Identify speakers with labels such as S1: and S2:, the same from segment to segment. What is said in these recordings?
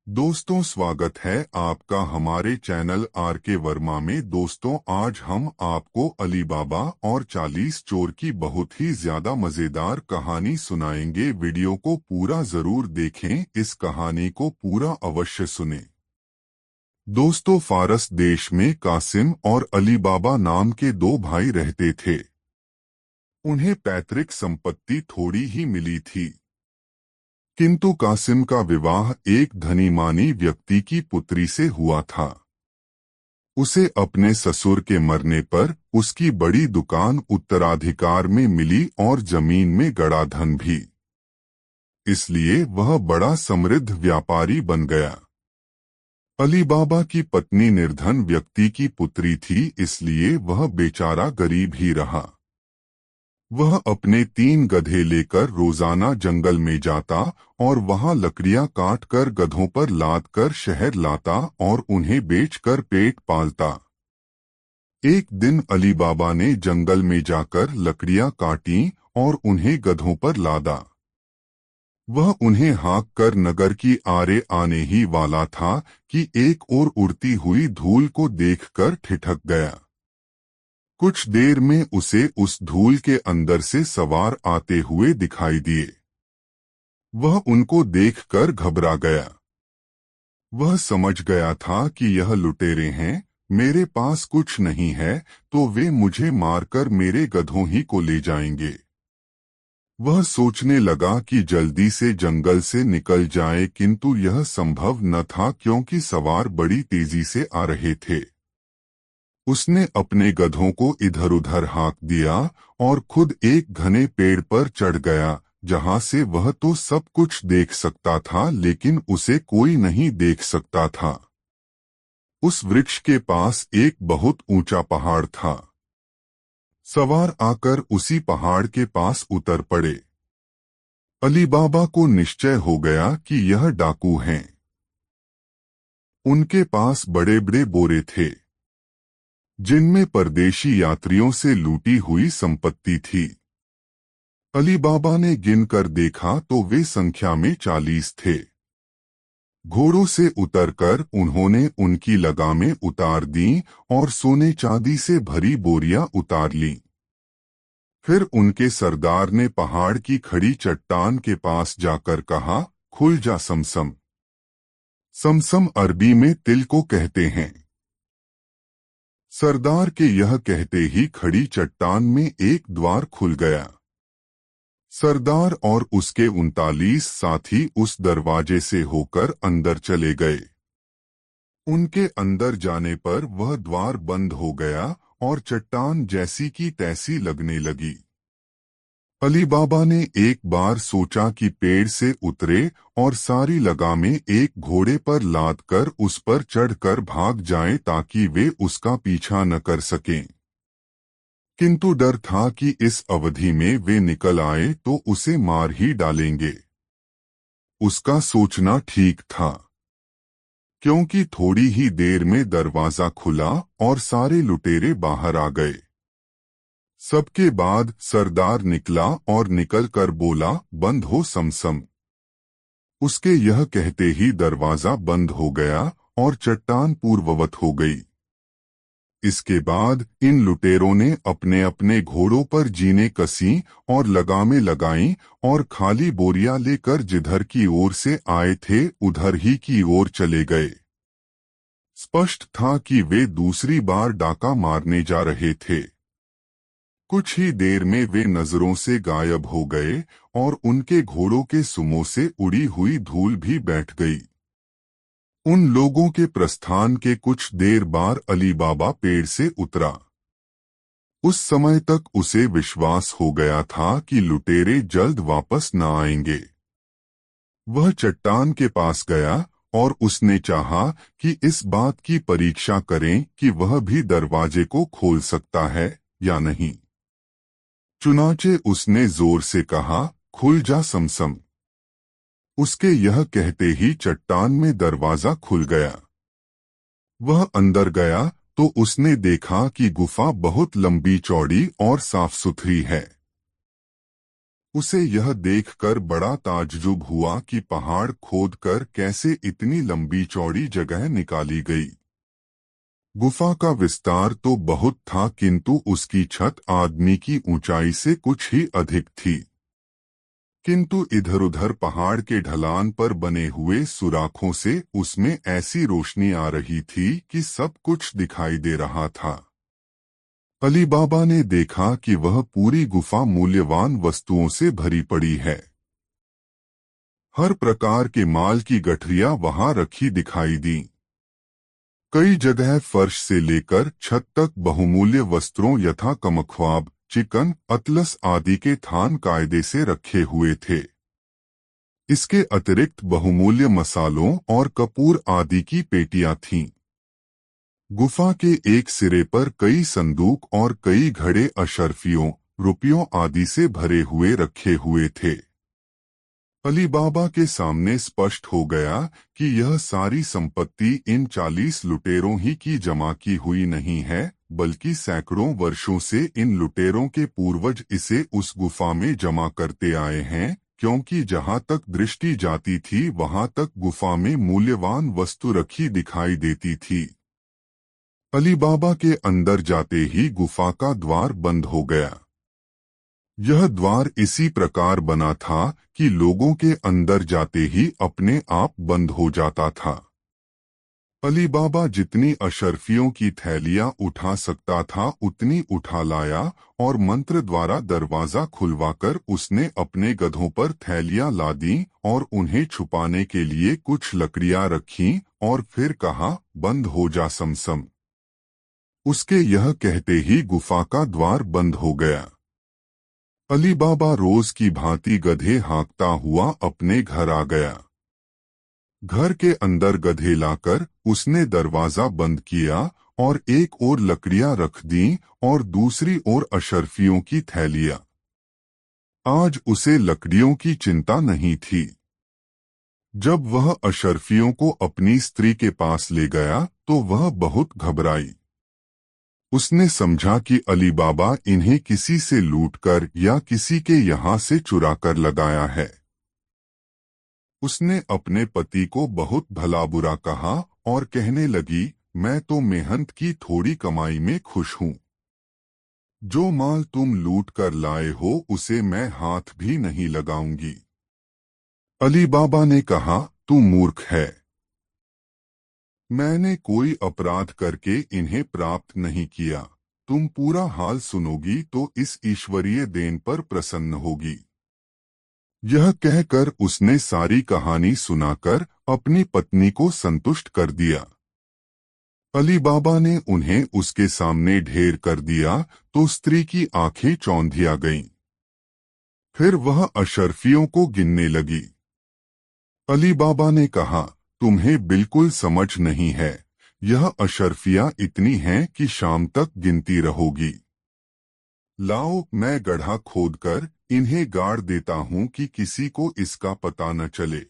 S1: दोस्तों, स्वागत है आपका हमारे चैनल आर के वर्मा में। दोस्तों, आज हम आपको अली बाबा और 40 चोर की बहुत ही ज्यादा मजेदार कहानी सुनाएंगे। वीडियो को पूरा जरूर देखें, इस कहानी को पूरा अवश्य सुनें। दोस्तों, फारस देश में कासिम और अली बाबा नाम के दो भाई रहते थे। उन्हें पैतृक संपत्ति थोड़ी ही मिली थी, किंतु कासिम का विवाह एक धनी मानी व्यक्ति की पुत्री से हुआ था। उसे अपने ससुर के मरने पर उसकी बड़ी दुकान उत्तराधिकार में मिली और जमीन में गड़ा धन भी। इसलिए वह बड़ा समृद्ध व्यापारी बन गया। अली बाबा की पत्नी निर्धन व्यक्ति की पुत्री थी, इसलिए वह बेचारा गरीब ही रहा। वह अपने 3 गधे लेकर रोजाना जंगल में जाता और वहां लकड़ियां काटकर गधों पर लाद कर शहर लाता और उन्हें बेचकर पेट पालता। एक दिन अली बाबा ने जंगल में जाकर लकड़ियां काटी और उन्हें गधों पर लादा। वह उन्हें हाँक कर नगर की आरे आने ही वाला था कि एक ओर उड़ती हुई धूल को देखकर ठिठक गया। कुछ देर में उसे उस धूल के अंदर से सवार आते हुए दिखाई दिए। वह उनको देखकर घबरा गया। वह समझ गया था कि यह लुटेरे हैं, मेरे पास कुछ नहीं है तो वे मुझे मारकर मेरे गधों ही को ले जाएंगे। वह सोचने लगा कि जल्दी से जंगल से निकल जाए, किंतु यह संभव न था क्योंकि सवार बड़ी तेजी से आ रहे थे। उसने अपने गधों को इधर उधर हाँक दिया और खुद एक घने पेड़ पर चढ़ गया, जहां से वह तो सब कुछ देख सकता था लेकिन उसे कोई नहीं देख सकता था। उस वृक्ष के पास एक बहुत ऊंचा पहाड़ था। सवार आकर उसी पहाड़ के पास उतर पड़े। अली बाबा को निश्चय हो गया कि यह डाकू हैं। उनके पास बड़े बड़े बोरे थे, जिनमें परदेशी यात्रियों से लूटी हुई संपत्ति थी। अली बाबा ने गिनकर देखा तो वे संख्या में 40 थे। घोड़ों से उतरकर उन्होंने उनकी लगामें उतार दी और सोने चांदी से भरी बोरियां उतार लीं। फिर उनके सरदार ने पहाड़ की खड़ी चट्टान के पास जाकर कहा, खुल जा समसम। समसम अरबी में तिल को कहते हैं। सरदार के यह कहते ही खड़ी चट्टान में एक द्वार खुल गया। सरदार और उसके 39 साथी उस दरवाजे से होकर अंदर चले गए। उनके अंदर जाने पर वह द्वार बंद हो गया और चट्टान जैसी की तैसी लगने लगी। अली बाबा ने एक बार सोचा कि पेड़ से उतरे और सारी लगामें एक घोड़े पर लाद कर उस पर चढ़कर भाग जाएं ताकि वे उसका पीछा न कर सकें। किंतु डर था कि इस अवधि में वे निकल आए तो उसे मार ही डालेंगे। उसका सोचना ठीक था, क्योंकि थोड़ी ही देर में दरवाजा खुला और सारे लुटेरे बाहर आ गए। सबके बाद सरदार निकला और निकलकर बोला, बंद हो समसम। उसके यह कहते ही दरवाजा बंद हो गया और चट्टान पूर्ववत हो गई। इसके बाद इन लुटेरों ने अपने अपने घोड़ों पर जीने कसी और लगामें लगाईं और खाली बोरियां लेकर जिधर की ओर से आए थे उधर ही की ओर चले गए। स्पष्ट था कि वे दूसरी बार डाका मारने जा रहे थे। कुछ ही देर में वे नजरों से गायब हो गए और उनके घोड़ों के सुमों से उड़ी हुई धूल भी बैठ गई। उन लोगों के प्रस्थान के कुछ देर बाद अली बाबा पेड़ से उतरा। उस समय तक उसे विश्वास हो गया था कि लुटेरे जल्द वापस न आएंगे। वह चट्टान के पास गया और उसने चाहा कि इस बात की परीक्षा करें कि वह भी दरवाजे को खोल सकता है या नहीं। चुनाचे उसने जोर से कहा, खुल जा समसम। उसके यह कहते ही चट्टान में दरवाजा खुल गया। वह अंदर गया तो उसने देखा कि गुफा बहुत लंबी चौड़ी और साफ सुथरी है। उसे यह देखकर बड़ा ताज्जुब हुआ कि पहाड़ खोदकर कैसे इतनी लंबी चौड़ी जगह निकाली गई। गुफा का विस्तार तो बहुत था, किंतु उसकी छत आदमी की ऊंचाई से कुछ ही अधिक थी। किंतु इधर-उधर पहाड़ के ढलान पर बने हुए सुराखों से उसमें ऐसी रोशनी आ रही थी कि सब कुछ दिखाई दे रहा था। अली बाबा ने देखा कि वह पूरी गुफा मूल्यवान वस्तुओं से भरी पड़ी है। हर प्रकार के माल की गठरियां वहां रखी दिखाई दी। कई जगह फर्श से लेकर छत तक बहुमूल्य वस्त्रों यथा कमख्वाब, चिकन, अतलस आदि के थान कायदे से रखे हुए थे। इसके अतिरिक्त बहुमूल्य मसालों और कपूर आदि की पेटियां थीं। गुफा के एक सिरे पर कई संदूक और कई घड़े अशर्फियों, रुपयों आदि से भरे हुए रखे हुए थे। अली बाबा के सामने स्पष्ट हो गया कि यह सारी संपत्ति इन 40 लुटेरों ही की जमा की हुई नहीं है, बल्कि सैकड़ों वर्षों से इन लुटेरों के पूर्वज इसे उस गुफा में जमा करते आए हैं, क्योंकि जहां तक दृष्टि जाती थी वहां तक गुफा में मूल्यवान वस्तु रखी दिखाई देती थी। अली बाबा के अंदर जाते ही गुफा का द्वार बंद हो गया। यह द्वार इसी प्रकार बना था कि लोगों के अंदर जाते ही अपने आप बंद हो जाता था। अली बाबा जितनी अशर्फियों की थैलियां उठा सकता था उतनी उठा लाया और मंत्र द्वारा दरवाजा खुलवाकर उसने अपने गधों पर थैलियां लादी और उन्हें छुपाने के लिए कुछ लकड़ियां रखीं और फिर कहा, बंद हो जा समसम। उसके यह कहते ही गुफा का द्वार बंद हो गया। अली बाबा रोज की भांति गधे हाँकता हुआ अपने घर आ गया। घर के अंदर गधे लाकर उसने दरवाजा बंद किया और एक ओर लकड़ियां रख दी और दूसरी ओर अशर्फियों की थैलियां। आज उसे लकड़ियों की चिंता नहीं थी। जब वह अशर्फियों को अपनी स्त्री के पास ले गया तो वह बहुत घबराई। उसने समझा कि अली बाबा इन्हें किसी से लूटकर या किसी के यहाँ से चुरा कर लगाया है। उसने अपने पति को बहुत भला बुरा कहा और कहने लगी, मैं तो मेहनत की थोड़ी कमाई में खुश हूँ। जो माल तुम लूट कर लाए हो उसे मैं हाथ भी नहीं लगाऊंगी। अली बाबा ने कहा, तू मूर्ख है। मैंने कोई अपराध करके इन्हें प्राप्त नहीं किया। तुम पूरा हाल सुनोगी तो इस ईश्वरीय देन पर प्रसन्न होगी। यह कहकर उसने सारी कहानी सुनाकर अपनी पत्नी को संतुष्ट कर दिया। अली बाबा ने उन्हें उसके सामने ढेर कर दिया तो स्त्री की आंखें चौंधिया गईं। फिर वह अशर्फियों को गिनने लगी। अली बाबा ने कहा, तुम्हें बिल्कुल समझ नहीं है, यह अशर्फियां इतनी हैं कि शाम तक गिनती रहोगी। लाओ, मैं गड्ढा खोदकर इन्हें गाड़ देता हूं कि किसी को इसका पता न चले।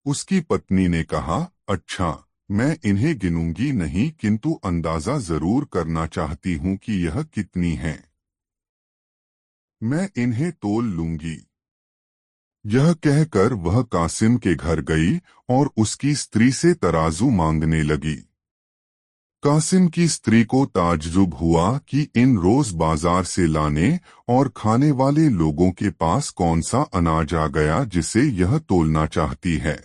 S1: उसकी पत्नी ने कहा, अच्छा, मैं इन्हें गिनूंगी नहीं, किंतु अंदाजा जरूर करना चाहती हूं कि यह कितनी हैं। मैं इन्हें तोल लूंगी। यह कहकर वह कासिम के घर गई और उसकी स्त्री से तराजू मांगने लगी। कासिम की स्त्री को ताज्जुब हुआ कि इन रोज बाजार से लाने और खाने वाले लोगों के पास कौन सा अनाज आ गया जिसे यह तोलना चाहती है।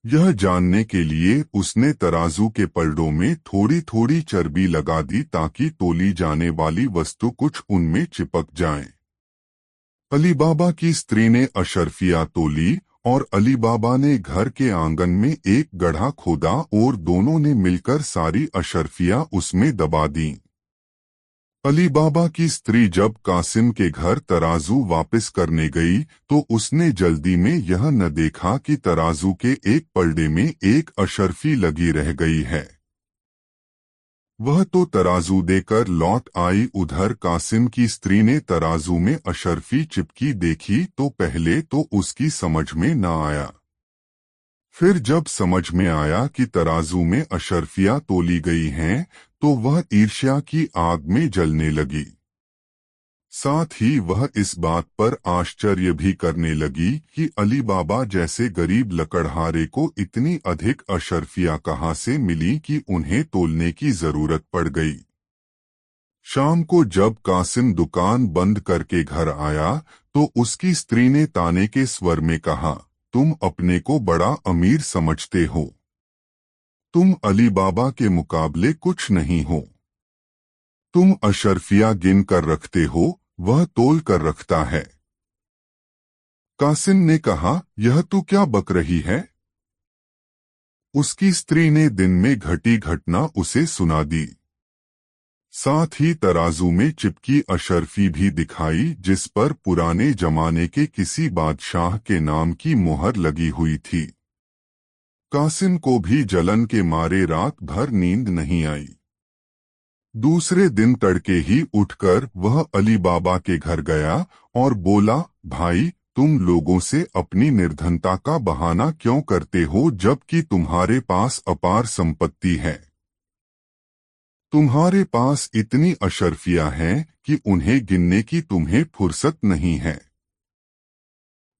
S1: यह जानने के लिए उसने तराजू के पलड़ों में थोड़ी थोड़ी चर्बी लगा दी ताकि तोली जाने वाली वस्तु कुछ उनमें चिपक जाए। अली बाबा की स्त्री ने अशर्फिया तोली और अली बाबा ने घर के आंगन में एक गड्ढा खोदा और दोनों ने मिलकर सारी अशर्फिया उसमें दबा दी। अली बाबा की स्त्री जब कासिम के घर तराजू वापस करने गई तो उसने जल्दी में यह न देखा कि तराजू के एक पलड़े में एक अशर्फी लगी रह गई है। वह तो तराजू देकर लौट आई। उधर कासिम की स्त्री ने तराजू में अशर्फी चिपकी देखी तो पहले तो उसकी समझ में न आया। फिर जब समझ में आया कि तराजू में अशर्फियां तोली गई हैं तो वह ईर्ष्या की आग में जलने लगी। साथ ही वह इस बात पर आश्चर्य भी करने लगी कि अली बाबा जैसे गरीब लकड़हारे को इतनी अधिक अशर्फियां कहाँ से मिली कि उन्हें तोलने की जरूरत पड़ गई। शाम को जब कासिम दुकान बंद करके घर आया तो उसकी स्त्री ने ताने के स्वर में कहा, तुम अपने को बड़ा अमीर समझते हो, तुम अली बाबा के मुकाबले कुछ नहीं हो। तुम अशर्फिया गिन कर रखते हो, वह तोल कर रखता है। कासिम ने कहा, यह तू क्या बक रही है? उसकी स्त्री ने दिन में घटी घटना उसे सुना दी। साथ ही तराजू में चिपकी अशर्फी भी दिखाई जिस पर पुराने जमाने के किसी बादशाह के नाम की मुहर लगी हुई थी। कासिम को भी जलन के मारे रात भर नींद नहीं आई। दूसरे दिन तड़के ही उठकर वह अली बाबा के घर गया और बोला, भाई तुम लोगों से अपनी निर्धनता का बहाना क्यों करते हो जबकि तुम्हारे पास अपार संपत्ति है। तुम्हारे पास इतनी अशर्फियां हैं कि उन्हें गिनने की तुम्हें फुर्सत नहीं है।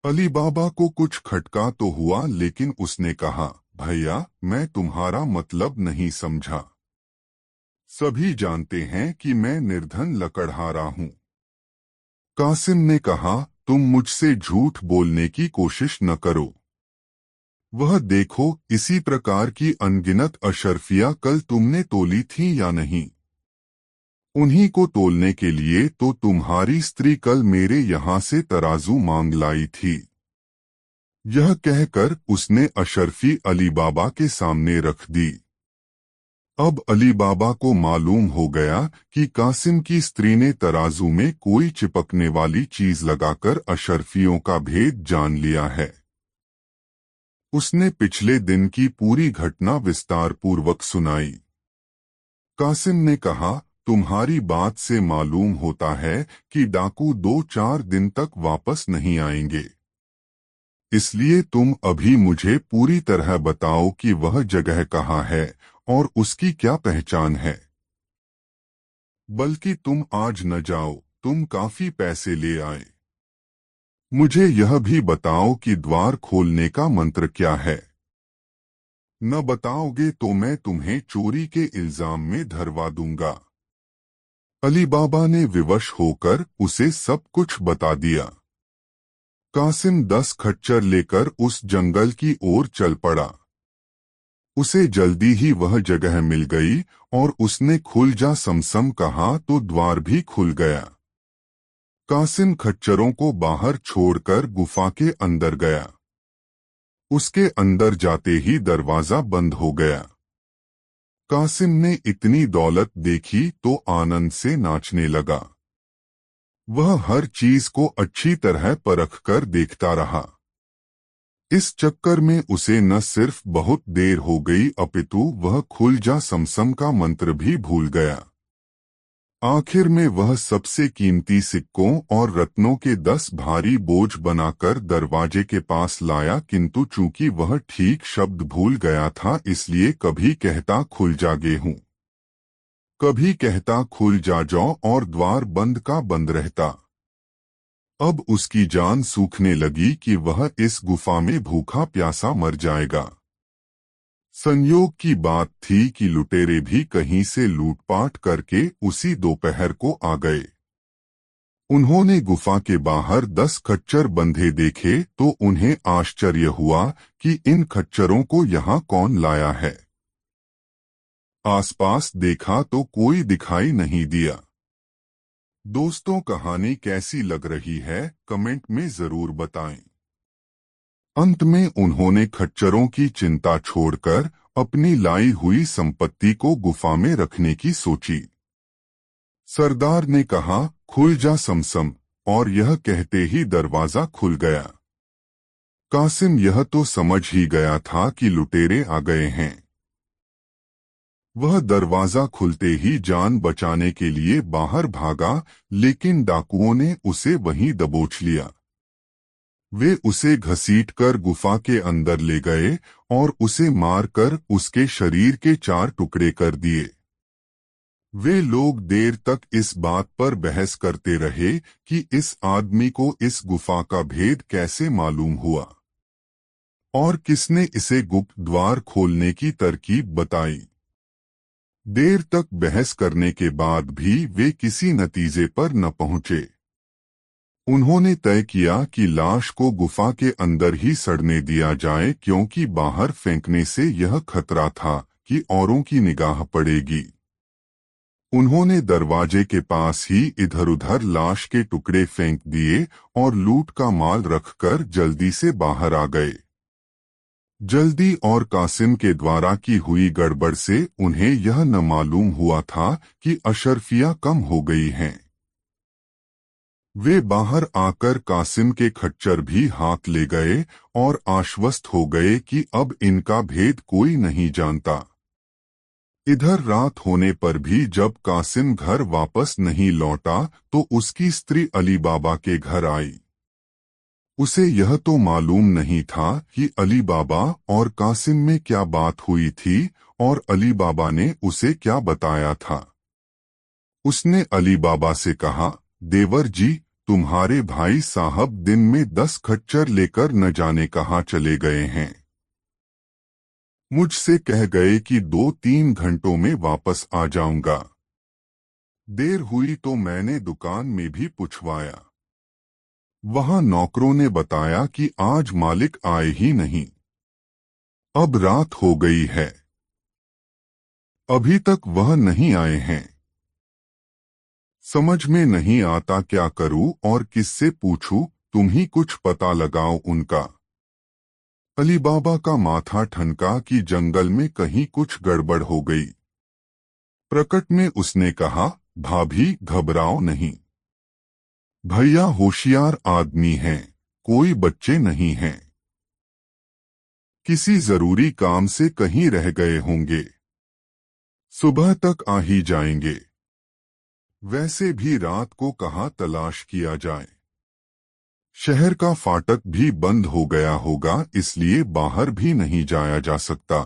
S1: अली बाबा को कुछ खटका तो हुआ लेकिन उसने कहा, भैया मैं तुम्हारा मतलब नहीं समझा। सभी जानते हैं कि मैं निर्धन लकड़हारा हूँ। कासिम ने कहा, तुम मुझसे झूठ बोलने की कोशिश न करो। वह देखो इसी प्रकार की अनगिनत अशर्फियां कल तुमने तोली थी या नहीं। उन्हीं को तोलने के लिए तो तुम्हारी स्त्री कल मेरे यहाँ से तराजू मांग लाई थी। यह कहकर उसने अशर्फी अली बाबा के सामने रख दी। अब अली बाबा को मालूम हो गया कि कासिम की स्त्री ने तराजू में कोई चिपकने वाली चीज लगाकर अशर्फियों का भेद जान लिया है। उसने पिछले दिन की पूरी घटना विस्तार पूर्वक सुनाई। कासिम ने कहा, तुम्हारी बात से मालूम होता है कि डाकू 2-4 दिन तक वापस नहीं आएंगे। इसलिए तुम अभी मुझे पूरी तरह बताओ कि वह जगह कहाँ है और उसकी क्या पहचान है। बल्कि तुम आज न जाओ, तुम काफी पैसे ले आए। मुझे यह भी बताओ कि द्वार खोलने का मंत्र क्या है। न बताओगे तो मैं तुम्हें चोरी के इल्जाम में धरवा दूंगा। अली बाबा ने विवश होकर उसे सब कुछ बता दिया। कासिम 10 खच्चर लेकर उस जंगल की ओर चल पड़ा। उसे जल्दी ही वह जगह मिल गई और उसने खुल जा समसम कहा तो द्वार भी खुल गया। कासिम खच्चरों को बाहर छोड़कर गुफा के अंदर गया। उसके अंदर जाते ही दरवाजा बंद हो गया। कासिम ने इतनी दौलत देखी तो आनंद से नाचने लगा। वह हर चीज को अच्छी तरह परखकर देखता रहा। इस चक्कर में उसे न सिर्फ बहुत देर हो गई अपितु वह खुल जा समसम का मंत्र भी भूल गया। आखिर में वह सबसे कीमती सिक्कों और रत्नों के 10 भारी बोझ बनाकर दरवाजे के पास लाया किंतु चूंकि वह ठीक शब्द भूल गया था इसलिए कभी कहता खुल जा गेहूं, कभी कहता खुल जा जौ और द्वार बंद का बंद रहता। अब उसकी जान सूखने लगी कि वह इस गुफा में भूखा प्यासा मर जाएगा। संयोग की बात थी कि लुटेरे भी कहीं से लूटपाट करके उसी दोपहर को आ गए। उन्होंने गुफा के बाहर 10 खच्चर बंधे देखे तो उन्हें आश्चर्य हुआ कि इन खच्चरों को यहाँ कौन लाया है। आसपास देखा तो कोई दिखाई नहीं दिया। दोस्तों कहानी कैसी लग रही है कमेंट में जरूर बताएं। अंत में उन्होंने खच्चरों की चिंता छोड़कर अपनी लाई हुई संपत्ति को गुफा में रखने की सोची। सरदार ने कहा खुल जा समसम और यह कहते ही दरवाजा खुल गया। कासिम यह तो समझ ही गया था कि लुटेरे आ गए हैं। वह दरवाजा खुलते ही जान बचाने के लिए बाहर भागा लेकिन डाकुओं ने उसे वहीं दबोच लिया। वे उसे घसीटकर गुफा के अंदर ले गए और उसे मारकर उसके शरीर के 4 टुकड़े कर दिए। वे लोग देर तक इस बात पर बहस करते रहे कि इस आदमी को इस गुफा का भेद कैसे मालूम हुआ और किसने इसे गुप्त द्वार खोलने की तरकीब बताई। देर तक बहस करने के बाद भी वे किसी नतीजे पर न पहुंचे। उन्होंने तय किया कि लाश को गुफा के अंदर ही सड़ने दिया जाए, क्योंकि बाहर फेंकने से यह खतरा था कि औरों की निगाह पड़ेगी। उन्होंने दरवाजे के पास ही इधर-उधर लाश के टुकड़े फेंक दिए और लूट का माल रखकर जल्दी से बाहर आ गए। जल्दी और कासिम के द्वारा की हुई गड़बड़ से उन्हें यह न मालूम हुआ था कि अशरफियां कम हो गई हैं। वे बाहर आकर कासिम के खच्चर भी हाथ ले गए और आश्वस्त हो गए कि अब इनका भेद कोई नहीं जानता। इधर रात होने पर भी जब कासिम घर वापस नहीं लौटा तो उसकी स्त्री अली बाबा के घर आई। उसे यह तो मालूम नहीं था कि अली बाबा और कासिम में क्या बात हुई थी और अली बाबा ने उसे क्या बताया था। उसने अली बाबा से कहा, देवर जी, तुम्हारे भाई साहब दिन में 10 खच्चर लेकर न जाने कहाँ चले गए हैं। मुझसे कह गए कि 2-3 घंटों में वापस आ जाऊंगा। देर हुई तो मैंने दुकान में भी पूछवाया। वहां नौकरों ने बताया कि आज मालिक आए ही नहीं। अब रात हो गई है, अभी तक वह नहीं आए हैं। समझ में नहीं आता क्या करूं और किससे पूछूं, तुम ही कुछ पता लगाओ उनका। अली बाबा का माथा ठनका कि जंगल में कहीं कुछ गड़बड़ हो गई। प्रकट में उसने कहा, भाभी घबराओ नहीं, भैया होशियार आदमी हैं, कोई बच्चे नहीं हैं। किसी जरूरी काम से कहीं रह गए होंगे, सुबह तक आ ही जाएंगे। वैसे भी रात को कहाँ तलाश किया जाए। शहर का फाटक भी बंद हो गया होगा, इसलिए बाहर भी नहीं जाया जा सकता।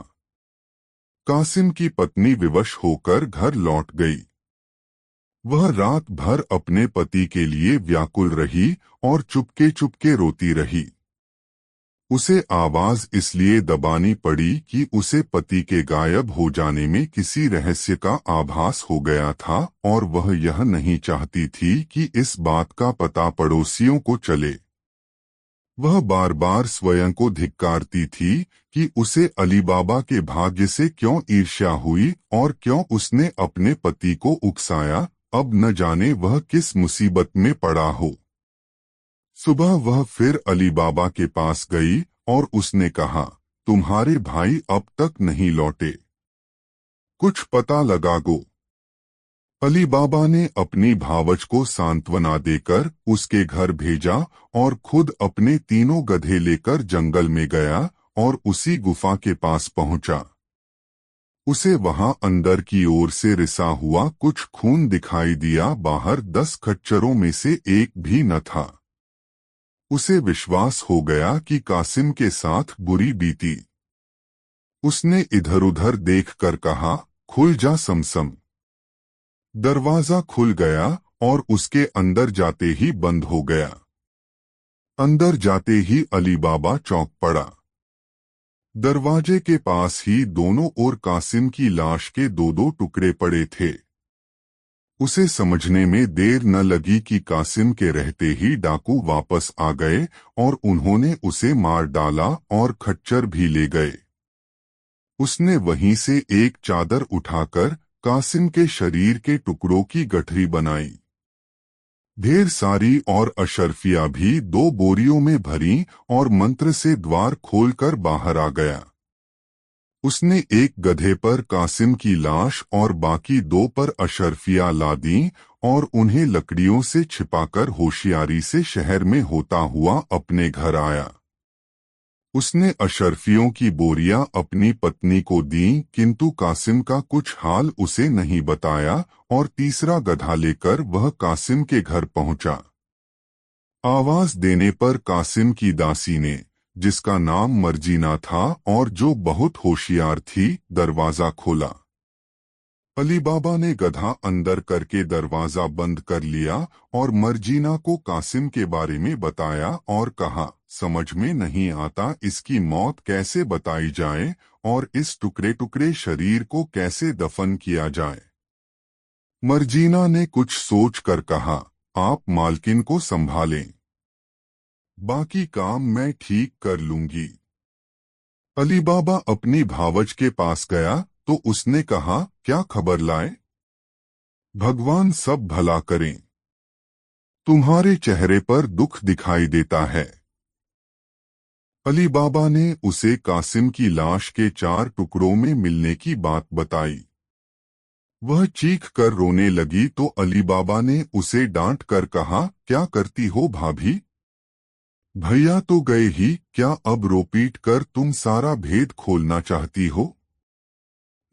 S1: कासिम की पत्नी विवश होकर घर लौट गई। वह रात भर अपने पति के लिए व्याकुल रही और चुपके चुपके रोती रही। उसे आवाज इसलिए दबानी पड़ी कि उसे पति के गायब हो जाने में किसी रहस्य का आभास हो गया था और वह यह नहीं चाहती थी कि इस बात का पता पड़ोसियों को चले। वह बार बार स्वयं को धिक्कारती थी कि उसे अली बाबा के भाग्य से क्यों ईर्ष्या हुई और क्यों उसने अपने पति को उकसाया। अब न जाने वह किस मुसीबत में पड़ा हो। सुबह वह फिर अली बाबा के पास गई और उसने कहा, तुम्हारे भाई अब तक नहीं लौटे, कुछ पता लगा गो। अली बाबा ने अपनी भावज को सांत्वना देकर उसके घर भेजा और खुद अपने 3 गधे लेकर जंगल में गया और उसी गुफा के पास पहुंचा। उसे वहां अंदर की ओर से रिसा हुआ कुछ खून दिखाई दिया। बाहर 10 खच्चरों में से एक भी न था। उसे विश्वास हो गया कि कासिम के साथ बुरी बीती। उसने इधर-उधर देखकर कहा, खुल जा समसम। दरवाजा खुल गया और उसके अंदर जाते ही बंद हो गया। अंदर जाते ही अली बाबा चौंक पड़ा। दरवाजे के पास ही दोनों ओर कासिम की लाश के 2-2 टुकड़े पड़े थे। उसे समझने में देर न लगी कि कासिम के रहते ही डाकू वापस आ गए और उन्होंने उसे मार डाला और खच्चर भी ले गए। उसने वहीं से एक चादर उठाकर कासिम के शरीर के टुकड़ों की गठरी बनाई। ढेर सारी और अशरफियां भी 2 बोरियों में भरी और मंत्र से द्वार खोलकर बाहर आ गया। उसने एक गधे पर कासिम की लाश और बाकी 2 पर अशरफियां लादी और उन्हें लकड़ियों से छिपाकर होशियारी से शहर में होता हुआ अपने घर आया। उसने अशरफियों की बोरियां अपनी पत्नी को दी, किंतु कासिम का कुछ हाल उसे नहीं बताया और तीसरा गधा लेकर वह कासिम के घर पहुंचा। आवाज देने पर कासिम की दासी ने, जिसका नाम मर्जीना था और जो बहुत होशियार थी, दरवाजा खोला। अली बाबा ने गधा अंदर करके दरवाजा बंद कर लिया और मर्जीना को कासिम के बारे में बताया और कहा, समझ में नहीं आता इसकी मौत कैसे बताई जाए और इस टुकड़े टुकड़े शरीर को कैसे दफन किया जाए। मर्जीना ने कुछ सोच कर कहा, आप मालकिन को संभालें, बाकी काम मैं ठीक कर लूंगी। अली बाबा अपनी भावज के पास गया तो उसने कहा, क्या खबर लाए? भगवान सब भला करें, तुम्हारे चेहरे पर दुख दिखाई देता है। अली बाबा ने उसे कासिम की लाश के 4 टुकड़ों में मिलने की बात बताई। वह चीख कर रोने लगी तो अली बाबा ने उसे डांट कर कहा, क्या करती हो भाभी? भैया तो गए ही, क्या अब रो पीट कर तुम सारा भेद खोलना चाहती हो?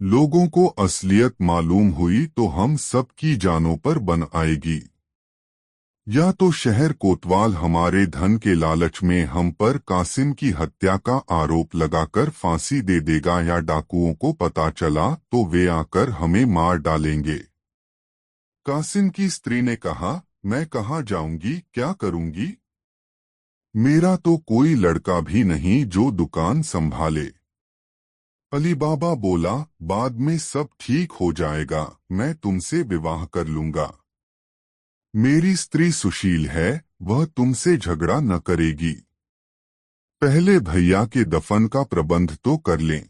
S1: लोगों को असलियत मालूम हुई तो हम सब की जानों पर बन आएगी। या तो शहर कोतवाल हमारे धन के लालच में हम पर कासिम की हत्या का आरोप लगाकर फांसी दे देगा, या डाकुओं को पता चला तो वे आकर हमें मार डालेंगे। कासिम की स्त्री ने कहा, मैं कहाँ जाऊंगी, क्या करूंगी? मेरा तो कोई लड़का भी नहीं जो दुकान संभाले। अली बाबा बोला, बाद में सब ठीक हो जाएगा, मैं तुमसे विवाह कर लूंगा। मेरी स्त्री सुशील है, वह तुमसे झगड़ा न करेगी। पहले भैया के दफन का प्रबंध तो कर लें।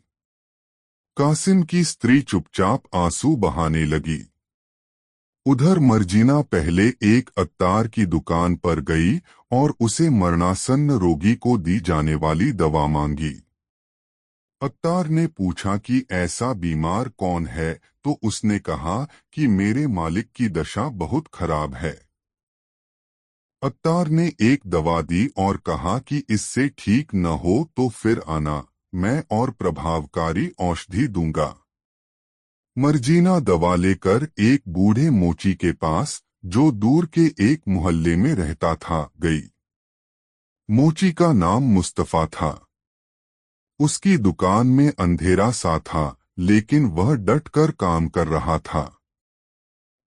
S1: कासिम की स्त्री चुपचाप आंसू बहाने लगी। उधर मर्जीना पहले एक अत्तार की दुकान पर गई और उसे मरणासन्न रोगी को दी जाने वाली दवा मांगी। अत्तार ने पूछा कि ऐसा बीमार कौन है, तो उसने कहा कि मेरे मालिक की दशा बहुत खराब है। अत्तार ने एक दवा दी और कहा कि इससे ठीक न हो तो फिर आना, मैं और प्रभावकारी औषधि दूंगा। मर्जीना दवा लेकर एक बूढ़े मोची के पास, जो दूर के एक मोहल्ले में रहता था, गई। मोची का नाम मुस्तफा था। उसकी दुकान में अंधेरा सा था, लेकिन वह डटकर काम कर रहा था।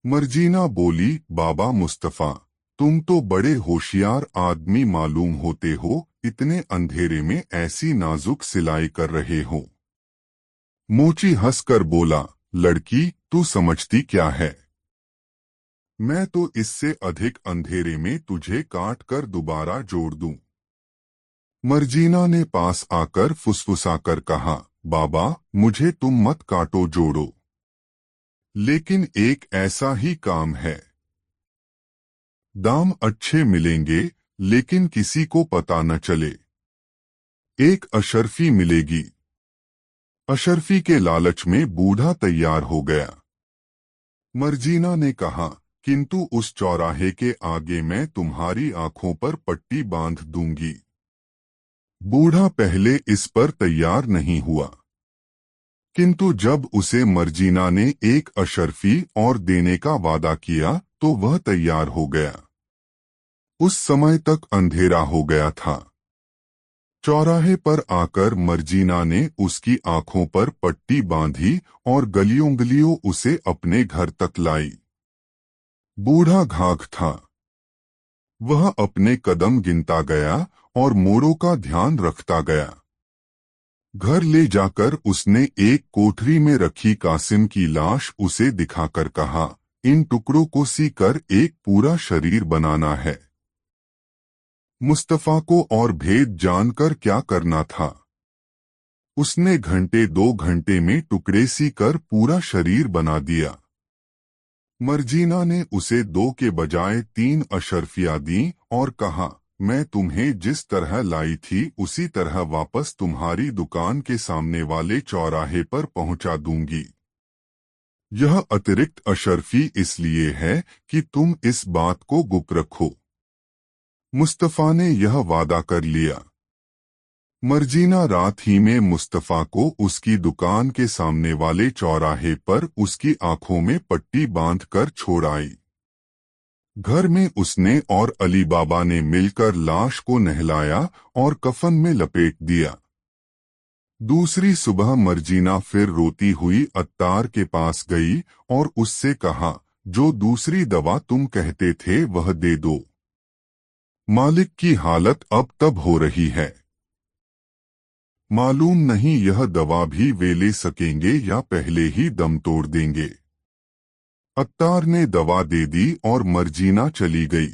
S1: मर्जीना बोली, बाबा मुस्तफा, तुम तो बड़े होशियार आदमी मालूम होते हो, इतने अंधेरे में ऐसी नाजुक सिलाई कर रहे हो। मोची हंसकर बोला, लड़की, तू समझती क्या है? मैं तो इससे अधिक अंधेरे में तुझे काट कर दोबारा जोड़ दूं। मर्जीना ने पास आकर फुसफुसाकर कहा, बाबा, मुझे तुम मत काटो जोड़ो, लेकिन एक ऐसा ही काम है। दाम अच्छे मिलेंगे, लेकिन किसी को पता न चले। एक अशर्फी मिलेगी। अशर्फी के लालच में बूढ़ा तैयार हो गया। मर्जीना ने कहा, किंतु उस चौराहे के आगे मैं तुम्हारी आंखों पर पट्टी बांध दूंगी। बूढ़ा पहले इस पर तैयार नहीं हुआ, किंतु जब उसे मर्जीना ने एक अशर्फी और देने का वादा किया तो वह तैयार हो गया। उस समय तक अंधेरा हो गया था। चौराहे पर आकर मर्जीना ने उसकी आंखों पर पट्टी बांधी और गलियों गलियों उसे अपने घर तक लाई। बूढ़ा घाघ था। वह अपने कदम गिनता गया और मोड़ों का ध्यान रखता गया। घर ले जाकर उसने एक कोठरी में रखी कासिम की लाश उसे दिखाकर कहा, इन टुकड़ों को सीकर एक पूरा शरीर बनाना है। मुस्तफा को और भेद जानकर क्या करना था। उसने घंटे 2 घंटे में टुकड़े सीकर पूरा शरीर बना दिया। मर्जीना ने उसे 2 के बजाय 3 अशर्फियां दी और कहा, मैं तुम्हें जिस तरह लाई थी उसी तरह वापस तुम्हारी दुकान के सामने वाले चौराहे पर पहुंचा दूंगी। यह अतिरिक्त अशर्फी इसलिए है कि तुम इस बात को गुप्त रखो। मुस्तफा ने यह वादा कर लिया। मर्जीना रात ही में मुस्तफा को उसकी दुकान के सामने वाले चौराहे पर उसकी आंखों में पट्टी बांधकर छोड़ आई। घर में उसने और अली बाबा ने मिलकर लाश को नहलाया और कफन में लपेट दिया। दूसरी सुबह मर्जीना फिर रोती हुई अत्तार के पास गई और उससे कहा, जो दूसरी दवा तुम कहते थे वह दे दो। मालिक की हालत अब तब हो रही है। मालूम नहीं यह दवा भी वे ले सकेंगे या पहले ही दम तोड़ देंगे। अत्तार ने दवा दे दी और मर्जीना चली गई।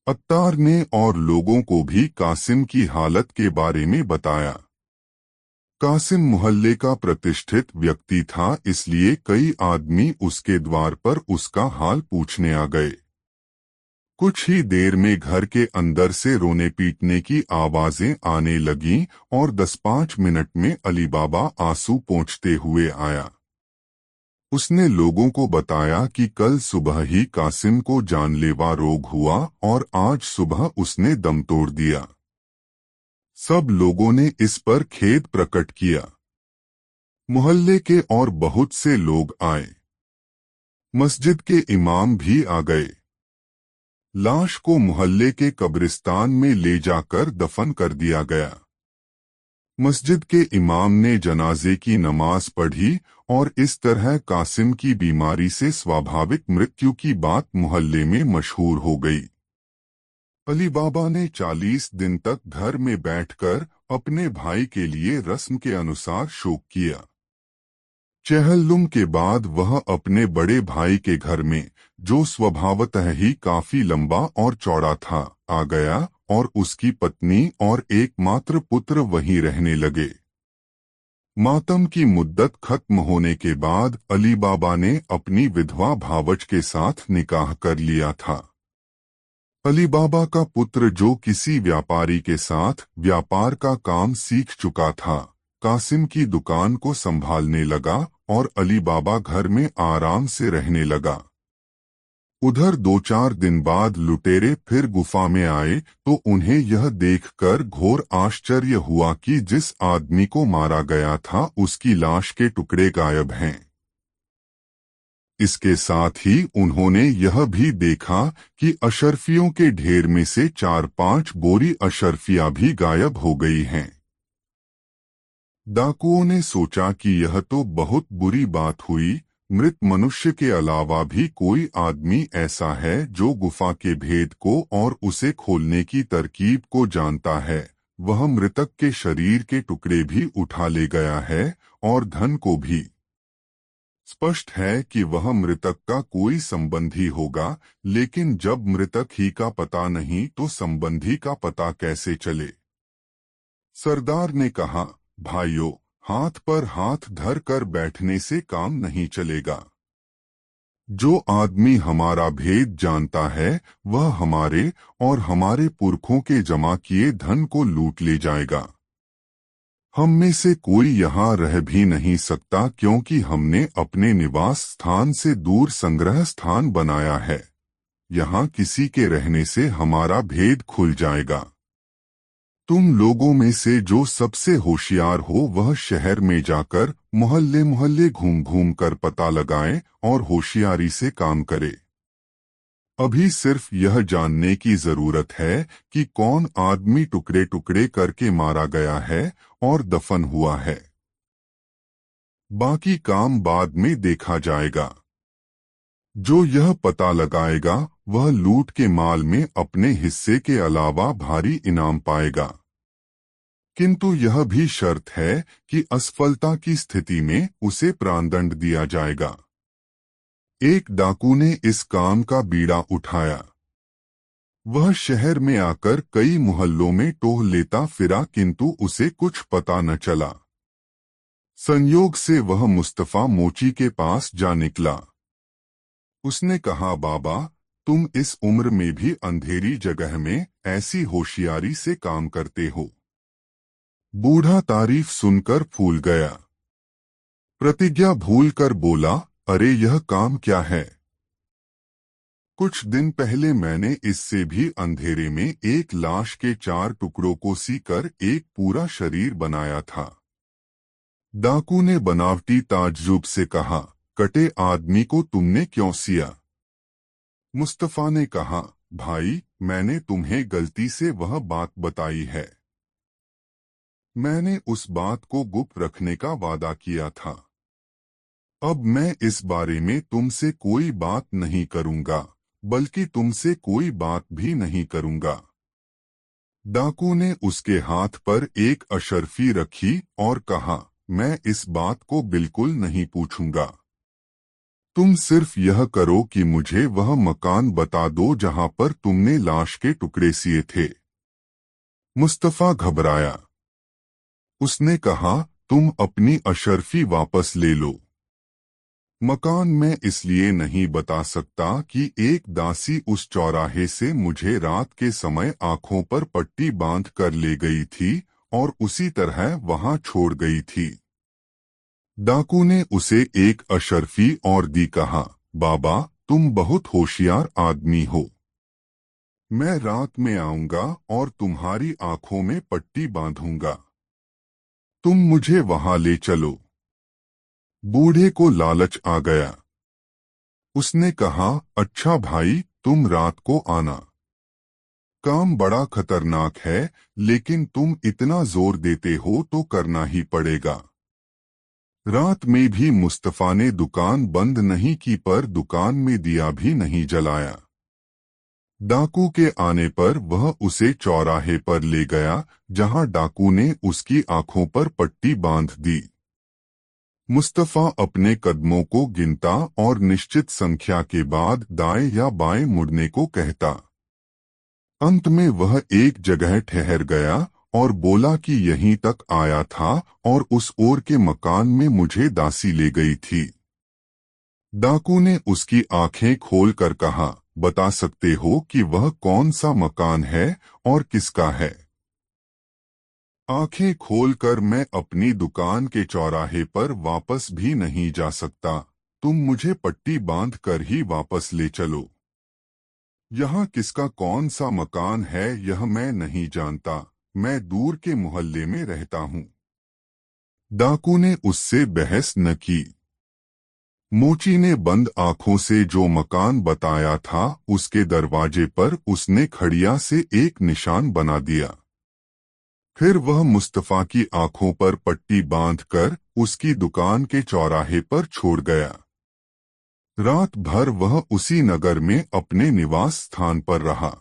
S1: अत्तार ने और लोगों को भी कासिम की हालत के बारे में बताया। कासिम मोहल्ले का प्रतिष्ठित व्यक्ति था, इसलिए कई आदमी उसके द्वार पर उसका हाल पूछने आ गए। कुछ ही देर में घर के अंदर से रोने पीटने की आवाजें आने लगीं और 10-5 मिनट में अली बाबा आंसू पोंछते हुए आया। उसने लोगों को बताया कि कल सुबह ही कासिम को जानलेवा रोग हुआ और आज सुबह उसने दम तोड़ दिया। सब लोगों ने इस पर खेद प्रकट किया। मोहल्ले के और बहुत से लोग आए। मस्जिद के इमाम भी आ गए। लाश को मोहल्ले के कब्रिस्तान में ले जाकर दफन कर दिया गया। मस्जिद के इमाम ने जनाजे की नमाज पढ़ी और इस तरह कासिम की बीमारी से स्वाभाविक मृत्यु की बात मोहल्ले में मशहूर हो गई। अली बाबा ने 40 दिन तक घर में बैठकर अपने भाई के लिए रस्म के अनुसार शोक किया। चहलुम के बाद वह अपने बड़े भाई के घर में, जो स्वभावतः ही काफी लंबा और चौड़ा था, आ गया और उसकी पत्नी और एकमात्र पुत्र वहीं रहने लगे। मातम की मुद्दत खत्म होने के बाद अली बाबा ने अपनी विधवा भावच के साथ निकाह कर लिया था। अली बाबा का पुत्र, जो किसी व्यापारी के साथ व्यापार का काम सीख चुका था, कासिम की दुकान को संभालने लगा और अली बाबा घर में आराम से रहने लगा। उधर 2-4 दिन बाद लुटेरे फिर गुफा में आए तो उन्हें यह देखकर घोर आश्चर्य हुआ कि जिस आदमी को मारा गया था उसकी लाश के टुकड़े गायब हैं। इसके साथ ही उन्होंने यह भी देखा कि अशर्फियों के ढेर में से 4-5 बोरी अशर्फियां भी गायब हो गई हैं। डाकुओं ने सोचा कि यह तो बहुत बुरी बात हुई। मृत मनुष्य के अलावा भी कोई आदमी ऐसा है जो गुफा के भेद को और उसे खोलने की तरकीब को जानता है। वह मृतक के शरीर के टुकड़े भी उठा ले गया है और धन को भी। स्पष्ट है कि वह मृतक का कोई संबंधी होगा, लेकिन जब मृतक ही का पता नहीं तो संबंधी का पता कैसे चले। सरदार ने कहा, भाइयों, हाथ पर हाथ धर कर बैठने से काम नहीं चलेगा। जो आदमी हमारा भेद जानता है वह हमारे और हमारे पुरखों के जमा किए धन को लूट ले जाएगा। हम में से कोई यहाँ रह भी नहीं सकता, क्योंकि हमने अपने निवास स्थान से दूर संग्रह स्थान बनाया है। यहाँ किसी के रहने से हमारा भेद खुल जाएगा। तुम लोगों में से जो सबसे होशियार हो वह शहर में जाकर मोहल्ले मोहल्ले घूम घूम कर पता लगाए और होशियारी से काम करे। अभी सिर्फ यह जानने की जरूरत है कि कौन आदमी टुकड़े टुकड़े करके मारा गया है और दफन हुआ है। बाकी काम बाद में देखा जाएगा। जो यह पता लगाएगा वह लूट के माल में अपने हिस्से के अलावा भारी इनाम पाएगा। किंतु यह भी शर्त है कि असफलता की स्थिति में उसे प्राणदंड दिया जाएगा। एक डाकू ने इस काम का बीड़ा उठाया। वह शहर में आकर कई मोहल्लों में टोह लेता फिरा, किंतु उसे कुछ पता न चला। संयोग से वह मुस्तफा मोची के पास जा निकला। उसने कहा, बाबा, तुम इस उम्र में भी अंधेरी जगह में ऐसी होशियारी से काम करते हो। बूढ़ा तारीफ सुनकर फूल गया। प्रतिज्ञा भूलकर बोला, अरे यह काम क्या है? कुछ दिन पहले मैंने इससे भी अंधेरे में एक लाश के 4 टुकड़ों को सीकर एक पूरा शरीर बनाया था। डाकू ने बनावटी ताज्जुब से कहा, कटे आदमी को तुमने क्यों सिया? मुस्तफा ने कहा, भाई, मैंने तुम्हें गलती से वह बात बताई है। मैंने उस बात को गुप्त रखने का वादा किया था। अब मैं इस बारे में तुमसे कोई बात नहीं करूंगा, बल्कि तुमसे कोई बात भी नहीं करूंगा। डाकू ने उसके हाथ पर एक अशर्फी रखी और कहा, मैं इस बात को बिल्कुल नहीं पूछूंगा। तुम सिर्फ यह करो कि मुझे वह मकान बता दो जहां पर तुमने लाश के टुकड़े सिए थे। मुस्तफा घबराया। उसने कहा, तुम अपनी अशर्फी वापस ले लो। मकान मैं इसलिए नहीं बता सकता कि एक दासी उस चौराहे से मुझे रात के समय आंखों पर पट्टी बांध कर ले गई थी और उसी तरह वहां छोड़ गई थी। डाकू ने उसे एक अशर्फी और दी। कहा, बाबा, तुम बहुत होशियार आदमी हो। मैं रात में आऊंगा और तुम्हारी आंखों में पट्टी बांधूंगा। तुम मुझे वहां ले चलो। बूढ़े को लालच आ गया। उसने कहा, अच्छा भाई, तुम रात को आना। काम बड़ा खतरनाक है, लेकिन तुम इतना जोर देते हो तो करना ही पड़ेगा। रात में भी मुस्तफा ने दुकान बंद नहीं की, पर दुकान में दिया भी नहीं जलाया। डाकू के आने पर वह उसे चौराहे पर ले गया, जहां डाकू ने उसकी आंखों पर पट्टी बांध दी। मुस्तफा अपने कदमों को गिनता और निश्चित संख्या के बाद दाएं या बाएं मुड़ने को कहता। अंत में वह एक जगह ठहर गया और बोला कि यहीं तक आया था और उस ओर के मकान में मुझे दासी ले गई थी। डाकू ने उसकी आंखें खोलकर कहा, बता सकते हो कि वह कौन सा मकान है और किसका है? आंखें खोलकर मैं अपनी दुकान के चौराहे पर वापस भी नहीं जा सकता। तुम मुझे पट्टी बांध कर ही वापस ले चलो। यहाँ किसका कौन सा मकान है यह मैं नहीं जानता। मैं दूर के मोहल्ले में रहता हूँ। डाकू ने उससे बहस न की। मोची ने बंद आंखों से जो मकान बताया था उसके दरवाजे पर उसने खड़िया से एक निशान बना दिया। फिर वह मुस्तफा की आंखों पर पट्टी बांधकर उसकी दुकान के चौराहे पर छोड़ गया। रात भर वह उसी नगर में अपने निवास स्थान पर रहा।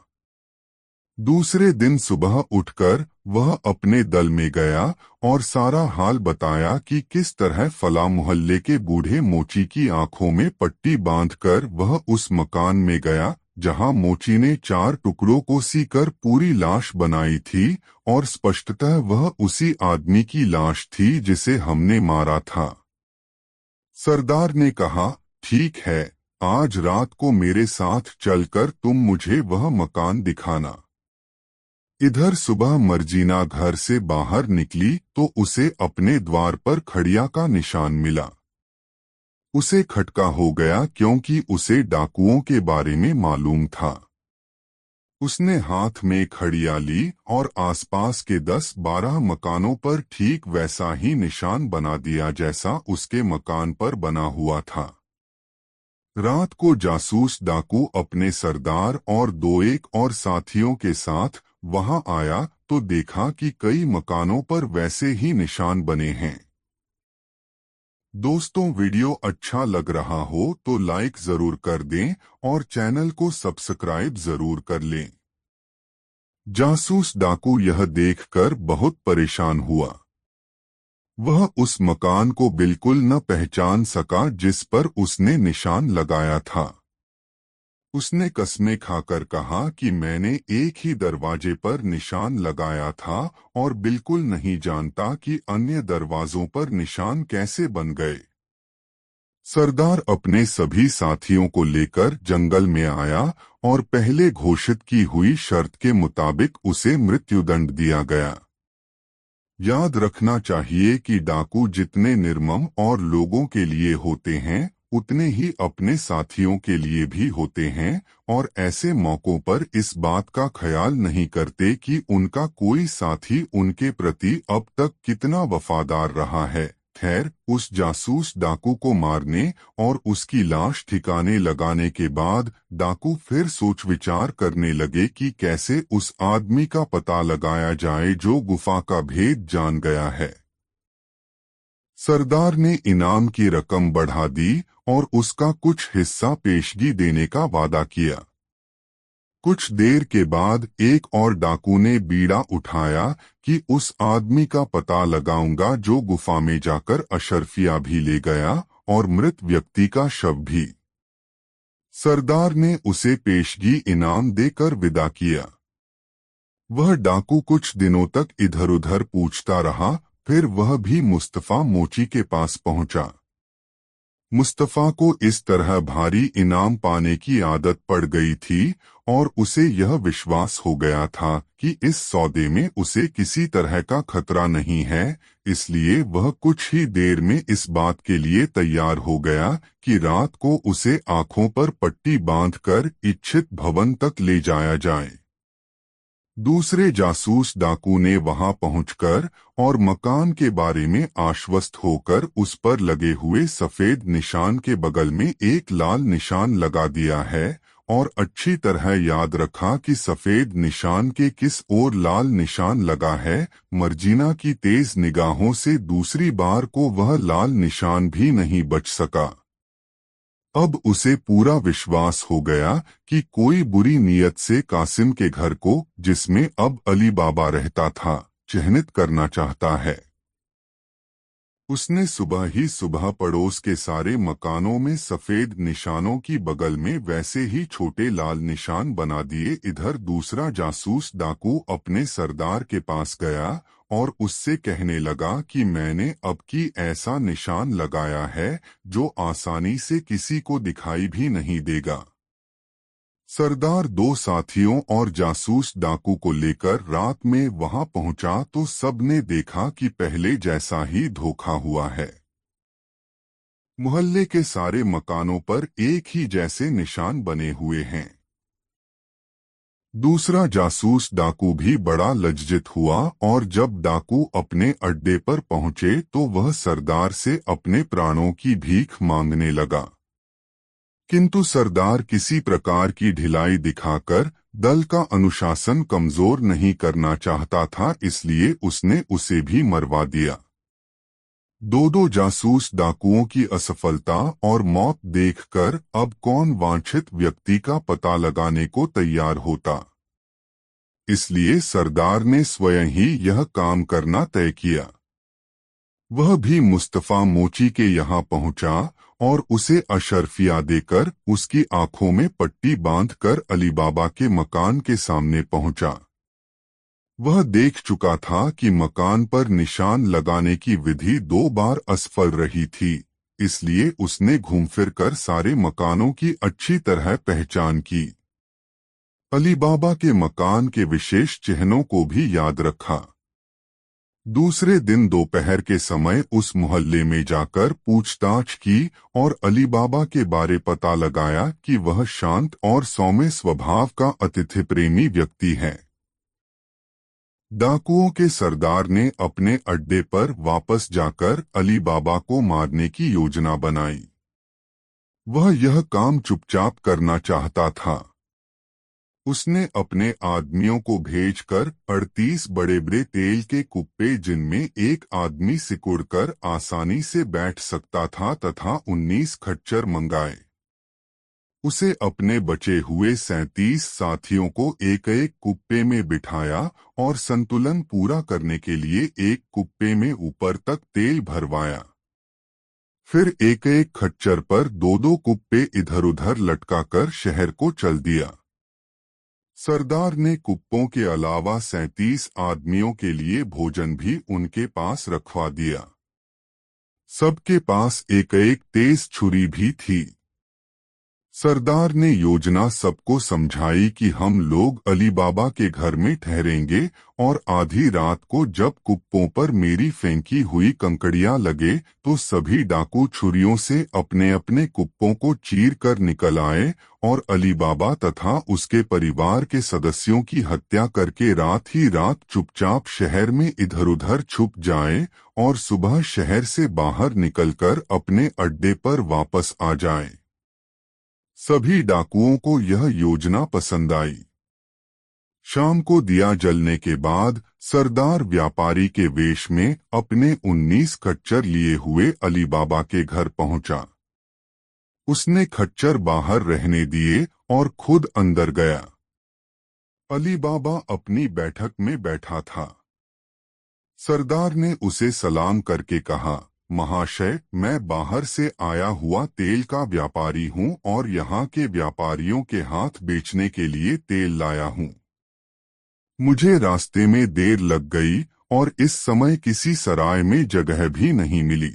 S1: दूसरे दिन सुबह उठकर वह अपने दल में गया और सारा हाल बताया कि किस तरह फला मोहल्ले के बूढ़े मोची की आंखों में पट्टी बांधकर वह उस मकान में गया जहां मोची ने 4 टुकड़ों को सीकर पूरी लाश बनाई थी और स्पष्टतः वह उसी आदमी की लाश थी जिसे हमने मारा था। सरदार ने कहा, ठीक है, आज रात को मेरे साथ चलकर तुम मुझे वह मकान दिखाना। इधर सुबह मर्जीना घर से बाहर निकली तो उसे अपने द्वार पर खड़िया का निशान मिला। उसे खटका हो गया क्योंकि उसे डाकुओं के बारे में मालूम था। उसने हाथ में खड़िया ली और आसपास के 10-12 मकानों पर ठीक वैसा ही निशान बना दिया जैसा उसके मकान पर बना हुआ था। रात को जासूस डाकू अपने सरदार और 2-1 और साथियों के साथ वहां आया तो देखा कि कई मकानों पर वैसे ही निशान बने हैं। दोस्तों, वीडियो अच्छा लग रहा हो तो लाइक जरूर कर दें और चैनल को सब्सक्राइब जरूर कर लें। जासूस डाकू यह देखकर बहुत परेशान हुआ। वह उस मकान को बिल्कुल न पहचान सका जिस पर उसने निशान लगाया था। उसने कसमें खाकर कहा कि मैंने एक ही दरवाजे पर निशान लगाया था और बिल्कुल नहीं जानता कि अन्य दरवाजों पर निशान कैसे बन गए। सरदार अपने सभी साथियों को लेकर जंगल में आया और पहले घोषित की हुई शर्त के मुताबिक उसे मृत्युदंड दिया गया। याद रखना चाहिए कि डाकू जितने निर्मम और लोगों के लिए होते हैं उतने ही अपने साथियों के लिए भी होते हैं और ऐसे मौकों पर इस बात का ख्याल नहीं करते कि उनका कोई साथी उनके प्रति अब तक कितना वफादार रहा है। खैर, उस जासूस डाकू को मारने और उसकी लाश ठिकाने लगाने के बाद डाकू फिर सोच विचार करने लगे कि कैसे उस आदमी का पता लगाया जाए जो गुफा का भेद जान गया है। सरदार ने इनाम की रकम बढ़ा दी और उसका कुछ हिस्सा पेशगी देने का वादा किया। कुछ देर के बाद एक और डाकू ने बीड़ा उठाया कि उस आदमी का पता लगाऊंगा जो गुफा में जाकर अशरफिया भी ले गया और मृत व्यक्ति का शव भी। सरदार ने उसे पेशगी इनाम देकर विदा किया। वह डाकू कुछ दिनों तक इधर-उधर पूछता रहा, फिर वह भी मुस्तफा मोची के पास पहुंचा। मुस्तफा को इस तरह भारी इनाम पाने की आदत पड़ गई थी और उसे यह विश्वास हो गया था कि इस सौदे में उसे किसी तरह का खतरा नहीं है, इसलिए वह कुछ ही देर में इस बात के लिए तैयार हो गया कि रात को उसे आंखों पर पट्टी बांधकर इच्छित भवन तक ले जाया जाए। दूसरे जासूस डाकू ने वहां पहुंचकर और मकान के बारे में आश्वस्त होकर उस पर लगे हुए सफेद निशान के बगल में एक लाल निशान लगा दिया है और अच्छी तरह याद रखा कि सफेद निशान के किस ओर लाल निशान लगा है। मर्जीना की तेज निगाहों से दूसरी बार को वह लाल निशान भी नहीं बच सका। अब उसे पूरा विश्वास हो गया कि कोई बुरी नीयत से कासिम के घर को, जिसमें अब अली बाबा रहता था, चिह्नित करना चाहता है। उसने सुबह ही सुबह पड़ोस के सारे मकानों में सफेद निशानों की बगल में वैसे ही छोटे लाल निशान बना दिए। इधर दूसरा जासूस डाकू अपने सरदार के पास गया और उससे कहने लगा कि मैंने अब की ऐसा निशान लगाया है जो आसानी से किसी को दिखाई भी नहीं देगा। सरदार दो साथियों और जासूस डाकू को लेकर रात में वहां पहुंचा तो सबने देखा कि पहले जैसा ही धोखा हुआ है। मोहल्ले के सारे मकानों पर एक ही जैसे निशान बने हुए हैं। दूसरा जासूस डाकू भी बड़ा लज्जित हुआ और जब डाकू अपने अड्डे पर पहुंचे तो वह सरदार से अपने प्राणों की भीख मांगने लगा। किंतु सरदार किसी प्रकार की ढिलाई दिखाकर दल का अनुशासन कमजोर नहीं करना चाहता था, इसलिए उसने उसे भी मरवा दिया। दो जासूस डाकुओं की असफलता और मौत देखकर अब कौन वांछित व्यक्ति का पता लगाने को तैयार होता। इसलिए सरदार ने स्वयं ही यह काम करना तय किया। वह भी मुस्तफा मोची के यहाँ पहुंचा और उसे अशरफिया देकर उसकी आंखों में पट्टी बांधकर अली बाबा के मकान के सामने पहुंचा। वह देख चुका था कि मकान पर निशान लगाने की विधि 2 बार असफल रही थी, इसलिए उसने घूम फिर कर सारे मकानों की अच्छी तरह पहचान की। अली बाबा के मकान के विशेष चिन्हों को भी याद रखा। दूसरे दिन दोपहर के समय उस मोहल्ले में जाकर पूछताछ की और अली बाबा के बारे पता लगाया कि वह शांत और सौम्य स्वभाव का अतिथि प्रेमी व्यक्ति है। डाकुओं के सरदार ने अपने अड्डे पर वापस जाकर अली बाबा को मारने की योजना बनाई। वह यह काम चुपचाप करना चाहता था। उसने अपने आदमियों को भेजकर 38 बड़े-बड़े तेल के कुप्पे, जिनमें एक आदमी सिकुड़कर आसानी से बैठ सकता था, तथा 19 खच्चर मंगाए। उसे अपने बचे हुए 37 साथियों को एक-एक कुप्पे में बिठाया और संतुलन पूरा करने के लिए एक कुप्पे में ऊपर तक तेल भरवाया। फिर एक-एक खच्चर पर 2-2 कुप्पे इधर-उधर लटकाकर शहर को चल दिया। सरदार ने कुप्पों के अलावा 37 आदमियों के लिए भोजन भी उनके पास रखवा दिया। सबके पास एक-एक तेज छुरी भी थी। सरदार ने योजना सबको समझाई कि हम लोग अली बाबा के घर में ठहरेंगे और आधी रात को जब कुप्पों पर मेरी फेंकी हुई कंकड़ियां लगे तो सभी डाकू छुरियों से अपने अपने कुप्पों को चीर कर निकल आए और अली बाबा तथा उसके परिवार के सदस्यों की हत्या करके रात ही रात चुपचाप शहर में इधर उधर छुप जाएं और सुबह शहर से बाहर निकलकर अपने अड्डे पर वापस आ जाएं। सभी डाकुओं को यह योजना पसंद आई। शाम को दिया जलने के बाद सरदार व्यापारी के वेश में अपने 19 खच्चर लिए हुए अली बाबा के घर पहुंचा। उसने खच्चर बाहर रहने दिए और खुद अंदर गया। अली बाबा अपनी बैठक में बैठा था। सरदार ने उसे सलाम करके कहा, महाशय, मैं बाहर से आया हुआ तेल का व्यापारी हूं और यहाँ के व्यापारियों के हाथ बेचने के लिए तेल लाया हूं। मुझे रास्ते में देर लग गई और इस समय किसी सराय में जगह भी नहीं मिली।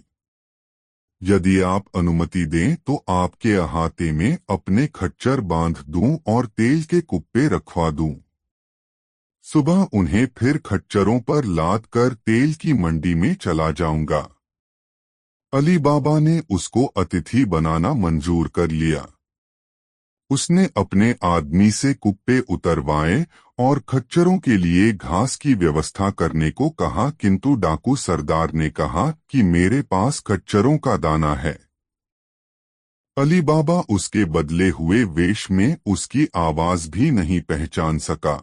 S1: यदि आप अनुमति दें तो आपके अहाते में अपने खच्चर बांध दूं और तेल के कुप्पे रखवा दूं। सुबह उन्हें फिर खच्चरों पर लाद कर तेल की मंडी में चला जाऊंगा। अली बाबा ने उसको अतिथि बनाना मंजूर कर लिया। उसने अपने आदमी से कुप्पे उतरवाए और खच्चरों के लिए घास की व्यवस्था करने को कहा, किंतु डाकू सरदार ने कहा कि मेरे पास खच्चरों का दाना है। अली बाबा उसके बदले हुए वेश में उसकी आवाज भी नहीं पहचान सका।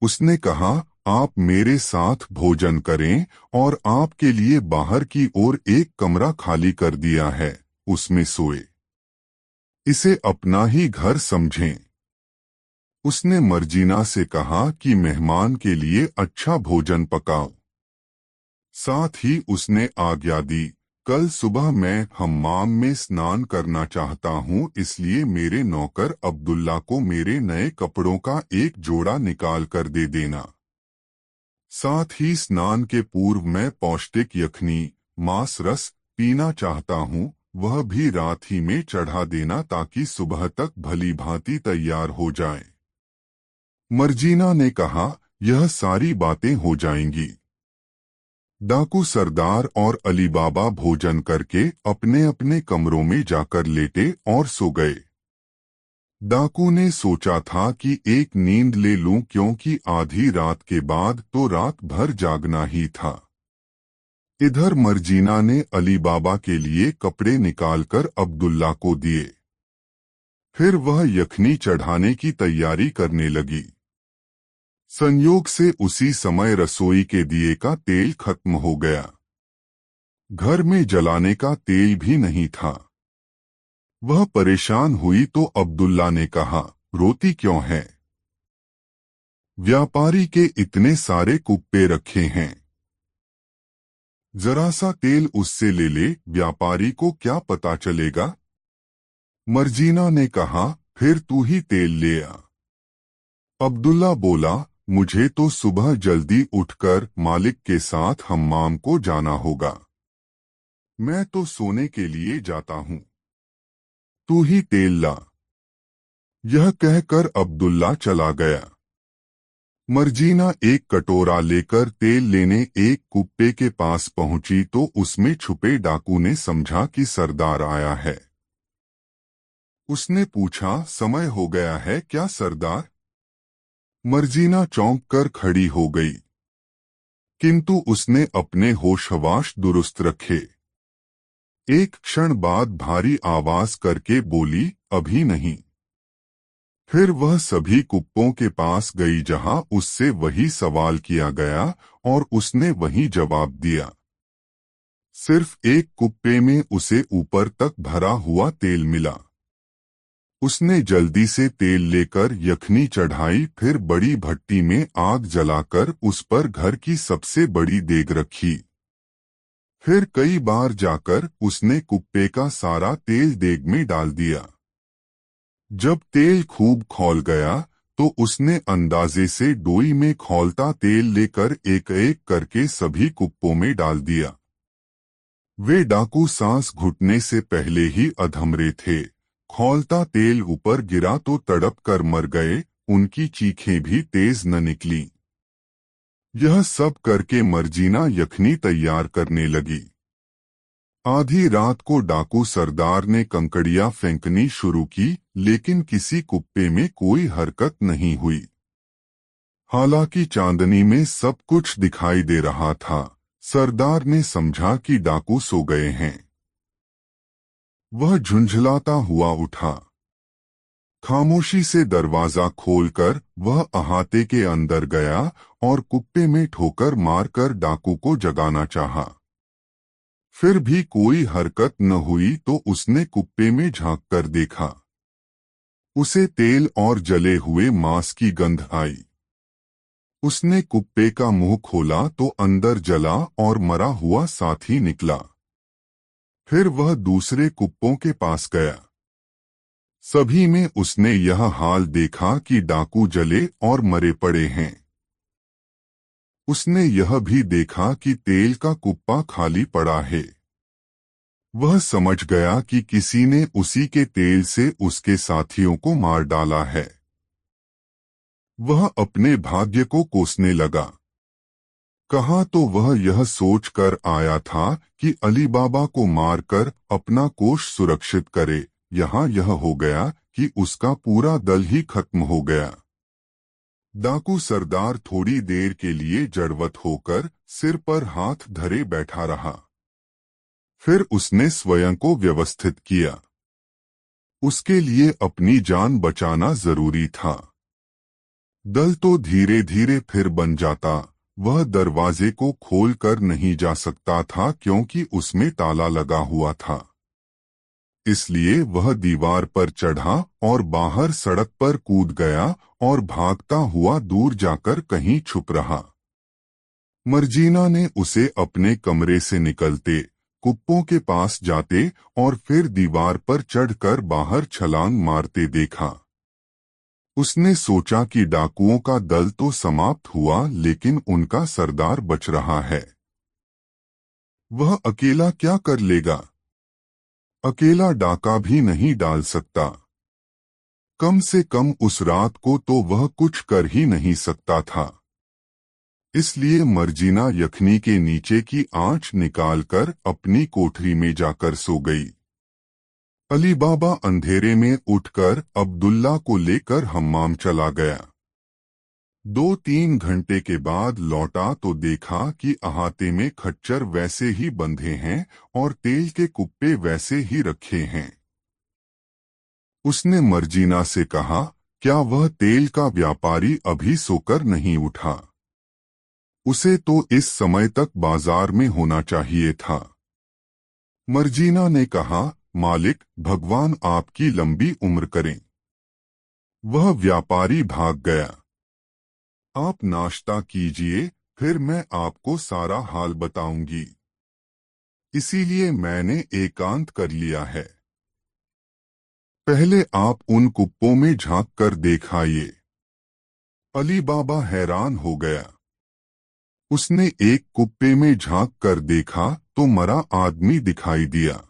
S1: उसने कहा, आप मेरे साथ भोजन करें और आपके लिए बाहर की ओर एक कमरा खाली कर दिया है, उसमें सोए। इसे अपना ही घर समझें। उसने मर्जीना से कहा कि मेहमान के लिए अच्छा भोजन पकाओ। साथ ही उसने आज्ञा दी, कल सुबह मैं हम्माम में स्नान करना चाहता हूँ, इसलिए मेरे नौकर अब्दुल्ला को मेरे नए कपड़ों का एक जोड़ा निकाल कर दे देना। साथ ही स्नान के पूर्व मैं पौष्टिक यखनी, मांस रस पीना चाहता हूँ, वह भी रात ही में चढ़ा देना ताकि सुबह तक भली भांति तैयार हो जाए। मर्जीना ने कहा, यह सारी बातें हो जाएंगी। डाकू सरदार और अली बाबा भोजन करके अपने अपने कमरों में जाकर लेटे और सो गए। डाकू ने सोचा था कि एक नींद ले लूं, क्योंकि आधी रात के बाद तो रात भर जागना ही था। इधर मर्जीना ने अली बाबा के लिए कपड़े निकालकर अब्दुल्ला को दिए। फिर वह यखनी चढ़ाने की तैयारी करने लगी। संयोग से उसी समय रसोई के दिए का तेल खत्म हो गया। घर में जलाने का तेल भी नहीं था। वह परेशान हुई तो अब्दुल्ला ने कहा, रोती क्यों है? व्यापारी के इतने सारे कुप्पे रखे हैं, जरा सा तेल उससे ले ले, व्यापारी को क्या पता चलेगा? मर्जीना ने कहा, फिर तू ही तेल ले आ। अब्दुल्ला बोला, मुझे तो सुबह जल्दी उठकर मालिक के साथ हम्माम को जाना होगा। मैं तो सोने के लिए जाता हूँ। तू ही तेल ला। यह कहकर अब्दुल्ला चला गया। मर्जीना एक कटोरा लेकर तेल लेने एक कुप्पे के पास पहुंची तो उसमें छुपे डाकू ने समझा कि सरदार आया है। उसने पूछा, समय हो गया है क्या सरदार? मर्जीना चौंक कर खड़ी हो गई, किंतु उसने अपने होश-हवास दुरुस्त रखे। एक क्षण बाद भारी आवाज करके बोली, अभी नहीं। फिर वह सभी कुप्पों के पास गई जहां उससे वही सवाल किया गया और उसने वही जवाब दिया। सिर्फ एक कुप्पे में उसे ऊपर तक भरा हुआ तेल मिला। उसने जल्दी से तेल लेकर यखनी चढ़ाई, फिर बड़ी भट्टी में आग जलाकर उस पर घर की सबसे बड़ी देग रखी। फिर कई बार जाकर उसने कुप्पे का सारा तेल देग में डाल दिया। जब तेल खूब खौल गया तो उसने अंदाजे से डोई में खौलता तेल लेकर एक एक करके सभी कुप्पों में डाल दिया। वे डाकू सांस घुटने से पहले ही अधमरे थे। खौलता तेल ऊपर गिरा तो तड़प कर मर गए, उनकी चीखें भी तेज न निकली। यह सब करके मर्जीना यखनी तैयार करने लगी। आधी रात को डाकू सरदार ने कंकड़ियां फेंकनी शुरू की, लेकिन किसी कुप्पे में कोई हरकत नहीं हुई। हालांकि चांदनी में सब कुछ दिखाई दे रहा था। सरदार ने समझा कि डाकू सो गए हैं। वह झुंझलाता हुआ उठा। खामोशी से दरवाजा खोलकर वह अहाते के अंदर गया और कुप्पे में ठोकर मारकर डाकू को जगाना चाहा। फिर भी कोई हरकत न हुई तो उसने कुप्पे में झांक कर देखा। उसे तेल और जले हुए मांस की गंध आई। उसने कुप्पे का मुंह खोला तो अंदर जला और मरा हुआ साथी निकला। फिर वह दूसरे कुप्पों के पास गया। सभी में उसने यह हाल देखा कि डाकू जले और मरे पड़े हैं। उसने यह भी देखा कि तेल का कुप्पा खाली पड़ा है। वह समझ गया कि किसी ने उसी के तेल से उसके साथियों को मार डाला है। वह अपने भाग्य को कोसने लगा। कहाँ तो वह यह सोच कर आया था कि अली बाबा को मारकर अपना कोष सुरक्षित करे, यहाँ यह हो गया कि उसका पूरा दल ही खत्म हो गया। डाकू सरदार थोड़ी देर के लिए जड़वत होकर सिर पर हाथ धरे बैठा रहा। फिर उसने स्वयं को व्यवस्थित किया। उसके लिए अपनी जान बचाना जरूरी था। दल तो धीरे धीरे फिर बन जाता। वह दरवाजे को खोलकर नहीं जा सकता था क्योंकि उसमें ताला लगा हुआ था। इसलिए वह दीवार पर चढ़ा और बाहर सड़क पर कूद गया और भागता हुआ दूर जाकर कहीं छुप रहा। मर्जीना ने उसे अपने कमरे से निकलते, कुप्पों के पास जाते और फिर दीवार पर चढ़कर बाहर छलांग मारते देखा। उसने सोचा कि डाकुओं का दल तो समाप्त हुआ, लेकिन उनका सरदार बच रहा है। वह अकेला क्या कर लेगा? अकेला डाका भी नहीं डाल सकता। कम से कम उस रात को तो वह कुछ कर ही नहीं सकता था। इसलिए मर्जीना यखनी के नीचे की आंच निकालकर अपनी कोठरी में जाकर सो गई। अली बाबा अंधेरे में उठकर अब्दुल्ला को लेकर हम्माम चला गया। 2-3 घंटे के बाद लौटा तो देखा कि अहाते में खच्चर वैसे ही बंधे हैं और तेल के कुप्पे वैसे ही रखे हैं। उसने मर्जीना से कहा, क्या वह तेल का व्यापारी अभी सोकर नहीं उठा? उसे तो इस समय तक बाजार में होना चाहिए था। मर्जीना ने कहा, मालिक, भगवान आपकी लंबी उम्र करें। वह व्यापारी भाग गया। आप नाश्ता कीजिए, फिर मैं आपको सारा हाल बताऊंगी। इसीलिए मैंने एकांत कर लिया है। पहले आप उन कुप्पों में झांक कर देखिए। अली बाबा हैरान हो गया। उसने एक कुप्पे में झांक कर देखा तो मरा आदमी दिखाई दिया।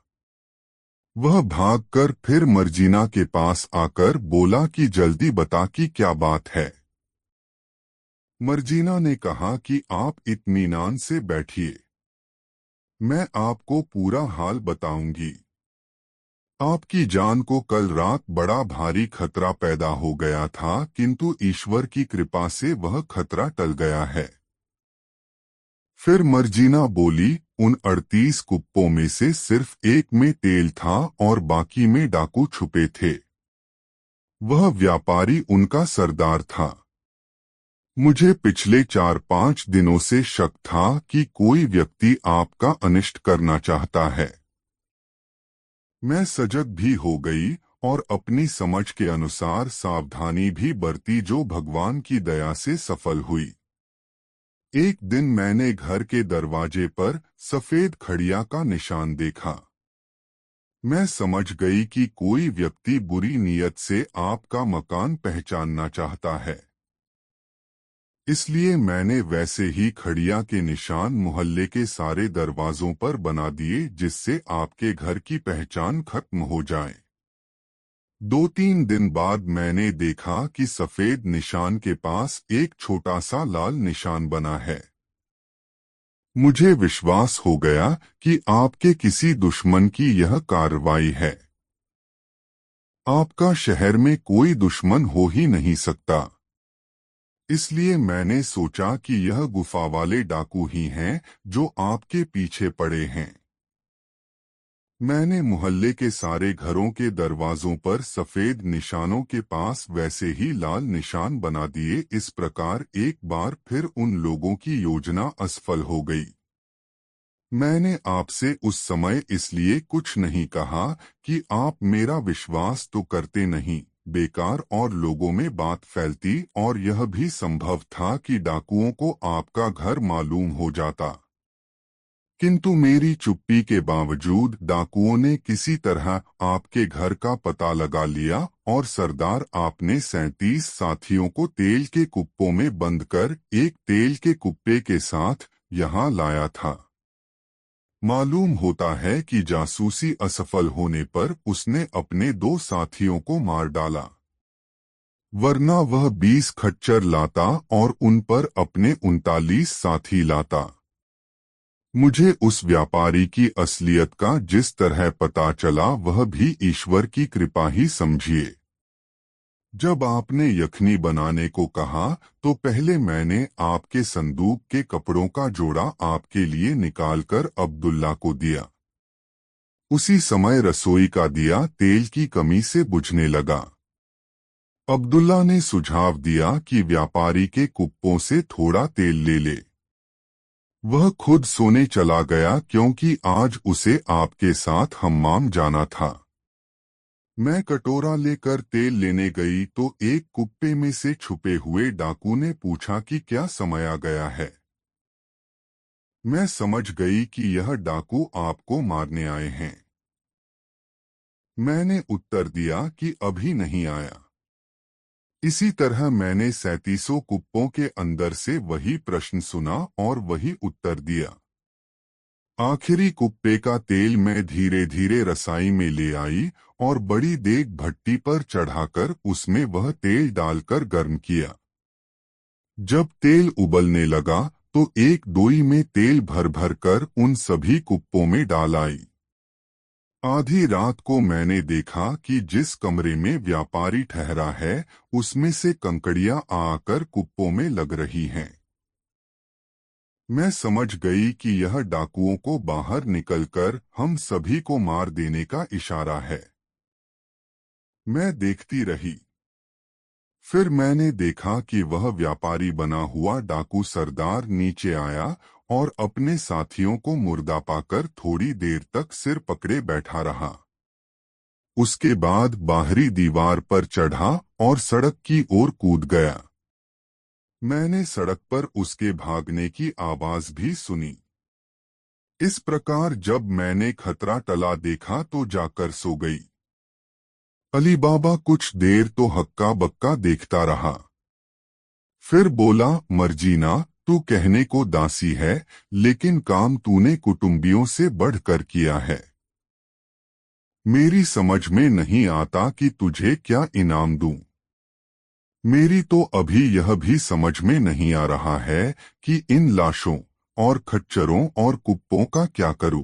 S1: वह भागकर फिर मर्जीना के पास आकर बोला कि जल्दी बता कि क्या बात है। मर्जीना ने कहा कि आप इत्मीनान से बैठिए, मैं आपको पूरा हाल बताऊंगी। आपकी जान को कल रात बड़ा भारी खतरा पैदा हो गया था, किंतु ईश्वर की कृपा से वह खतरा टल गया है। फिर मर्जीना बोली, उन 38 कुप्पों में से सिर्फ एक में तेल था और बाकी में डाकू छुपे थे। वह व्यापारी उनका सरदार था। मुझे पिछले 4-5 दिनों से शक था कि कोई व्यक्ति आपका अनिष्ट करना चाहता है। मैं सजग भी हो गई और अपनी समझ के अनुसार सावधानी भी बरती, जो भगवान की दया से सफल हुई। एक दिन मैंने घर के दरवाजे पर सफेद खड़िया का निशान देखा। मैं समझ गई कि कोई व्यक्ति बुरी नीयत से आपका मकान पहचानना चाहता है। इसलिए मैंने वैसे ही खड़िया के निशान मोहल्ले के सारे दरवाजों पर बना दिए, जिससे आपके घर की पहचान खत्म हो जाए। 2-3 दिन बाद मैंने देखा कि सफेद निशान के पास एक छोटा सा लाल निशान बना है। मुझे विश्वास हो गया कि आपके किसी दुश्मन की यह कार्रवाई है। आपका शहर में कोई दुश्मन हो ही नहीं सकता। इसलिए मैंने सोचा कि यह गुफा वाले डाकू ही हैं जो आपके पीछे पड़े हैं। मैंने मोहल्ले के सारे घरों के दरवाजों पर सफेद निशानों के पास वैसे ही लाल निशान बना दिए। इस प्रकार एक बार फिर उन लोगों की योजना असफल हो गई। मैंने आपसे उस समय इसलिए कुछ नहीं कहा कि आप मेरा विश्वास तो करते नहीं। बेकार और लोगों में बात फैलती और यह भी संभव था कि डाकुओं को आपका घर मालूम हो जाता। किंतु मेरी चुप्पी के बावजूद डाकुओं ने किसी तरह आपके घर का पता लगा लिया और सरदार आपने 37 साथियों को तेल के कुप्पों में बंद कर एक तेल के कुप्पे के साथ यहाँ लाया था। मालूम होता है कि जासूसी असफल होने पर उसने अपने 2 साथियों को मार डाला, वरना वह 20 खच्चर लाता और उन पर अपने 39 साथी लाता। मुझे उस व्यापारी की असलियत का जिस तरह पता चला वह भी ईश्वर की कृपा ही समझिए। जब आपने यखनी बनाने को कहा तो पहले मैंने आपके संदूक के कपड़ों का जोड़ा आपके लिए निकालकर अब्दुल्ला को दिया। उसी समय रसोई का दिया तेल की कमी से बुझने लगा। अब्दुल्ला ने सुझाव दिया कि व्यापारी के कुप्पों से थोड़ा तेल ले ले। वह खुद सोने चला गया क्योंकि आज उसे आपके साथ हम्माम जाना था। मैं कटोरा लेकर तेल लेने गई तो एक कुप्पे में से छुपे हुए डाकू ने पूछा कि क्या समय आ गया है। मैं समझ गई कि यह डाकू आपको मारने आए हैं। मैंने उत्तर दिया कि अभी नहीं आया। इसी तरह मैंने 37 कुप्पों के अंदर से वही प्रश्न सुना और वही उत्तर दिया। आखिरी कुप्पे का तेल मैं धीरे धीरे रसाई में ले आई और बड़ी देग भट्टी पर चढ़ाकर उसमें वह तेल डालकर गर्म किया। जब तेल उबलने लगा तो एक दोई में तेल भर भर कर उन सभी कुप्पों में डाल आई। आधी रात को मैंने देखा कि जिस कमरे में व्यापारी ठहरा है उसमें से कंकड़ियां आकर कुप्पों में लग रही हैं। मैं समझ गई कि यह डाकुओं को बाहर निकलकर हम सभी को मार देने का इशारा है। मैं देखती रही। फिर मैंने देखा कि वह व्यापारी बना हुआ डाकू सरदार नीचे आया और अपने साथियों को मुर्दा पाकर थोड़ी देर तक सिर पकड़े बैठा रहा। उसके बाद बाहरी दीवार पर चढ़ा और सड़क की ओर कूद गया। मैंने सड़क पर उसके भागने की आवाज भी सुनी। इस प्रकार जब मैंने खतरा टला देखा तो जाकर सो गई। अली बाबा कुछ देर तो हक्का बक्का देखता रहा। फिर बोला, मर्जीना, तू कहने को दासी है लेकिन काम तूने कुटुंबियों से बढ़कर किया है। मेरी समझ में नहीं आता कि तुझे क्या इनाम दूं। मेरी तो अभी यह भी समझ में नहीं आ रहा है कि इन लाशों और खच्चरों और कुप्पों का क्या करूं।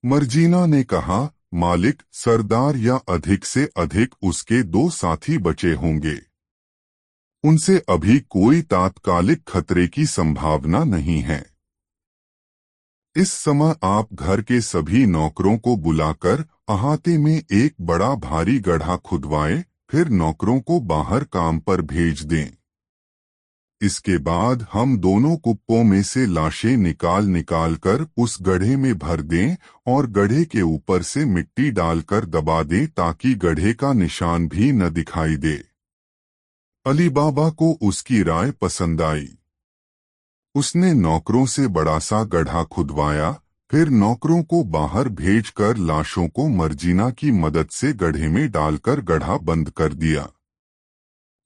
S1: मर्जीना ने कहा, मालिक, सरदार या अधिक से अधिक उसके 2 साथी बचे होंगे। उनसे अभी कोई तात्कालिक खतरे की संभावना नहीं है। इस समय आप घर के सभी नौकरों को बुलाकर अहाते में एक बड़ा भारी गड्ढा खुदवाएं, फिर नौकरों को बाहर काम पर भेज दें। इसके बाद हम दोनों कुप्पों में से लाशें निकाल निकाल कर उस गड्ढे में भर दें और गड्ढे के ऊपर से मिट्टी डालकर दबा दें ताकि गड्ढे का निशान भी न दिखाई दे। अली बाबा को उसकी राय पसंद आई। उसने नौकरों से बड़ा सा गड्ढा खुदवाया, फिर नौकरों को बाहर भेजकर लाशों को मर्जीना की मदद से गड्ढे में डालकर गड्ढा बंद कर दिया।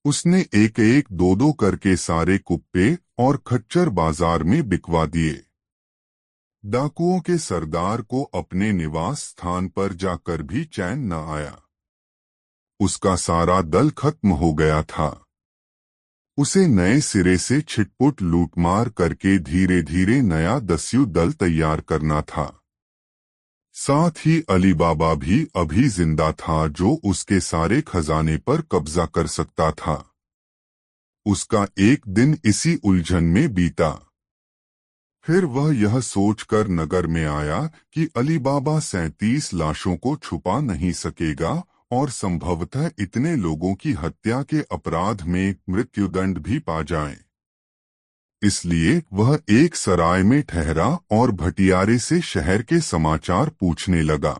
S1: उसने एक एक दो दो करके सारे कुप्पे और खच्चर बाजार में बिकवा दिए। डाकुओं के सरदार को अपने निवास स्थान पर जाकर भी चैन न आया। उसका सारा दल खत्म हो गया था। उसे नए सिरे से छिटपुट लूटमार करके धीरे धीरे नया दस्यु दल तैयार करना था। साथ ही अली बाबा भी अभी जिंदा था जो उसके सारे खजाने पर कब्जा कर सकता था। उसका एक दिन इसी उलझन में बीता। फिर वह यह सोचकर नगर में आया कि अली बाबा 37 लाशों को छुपा नहीं सकेगा और संभवतः इतने लोगों की हत्या के अपराध में मृत्युदंड भी पा जाए। इसलिए वह एक सराय में ठहरा और भटियारे से शहर के समाचार पूछने लगा।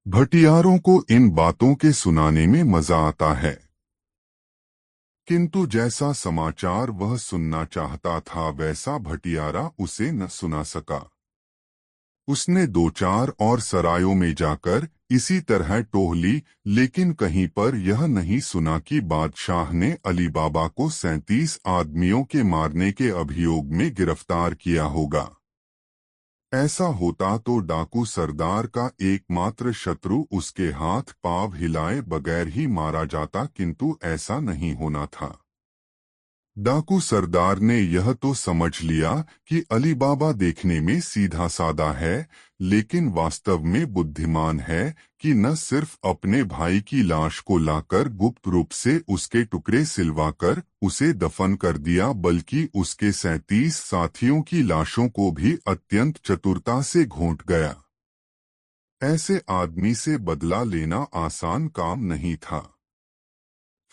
S1: भटियारों को इन बातों के सुनाने में मजा आता है, किंतु जैसा समाचार वह सुनना चाहता था वैसा भटियारा उसे न सुना सका। उसने दो चार और सरायों में जाकर इसी तरह टोह ली, लेकिन कहीं पर यह नहीं सुना कि बादशाह ने अली बाबा को 37 आदमियों के मारने के अभियोग में गिरफ्तार किया होगा। ऐसा होता तो डाकू सरदार का एकमात्र शत्रु उसके हाथ पांव हिलाए बगैर ही मारा जाता, किंतु ऐसा नहीं होना था। डाकू सरदार ने यह तो समझ लिया कि अली बाबा देखने में सीधा सादा है, लेकिन वास्तव में बुद्धिमान है कि न सिर्फ अपने भाई की लाश को लाकर गुप्त रूप से उसके टुकड़े सिलवाकर उसे दफन कर दिया, बल्कि उसके 37 साथियों की लाशों को भी अत्यंत चतुरता से घोंट गया। ऐसे आदमी से बदला लेना आसान काम नहीं था।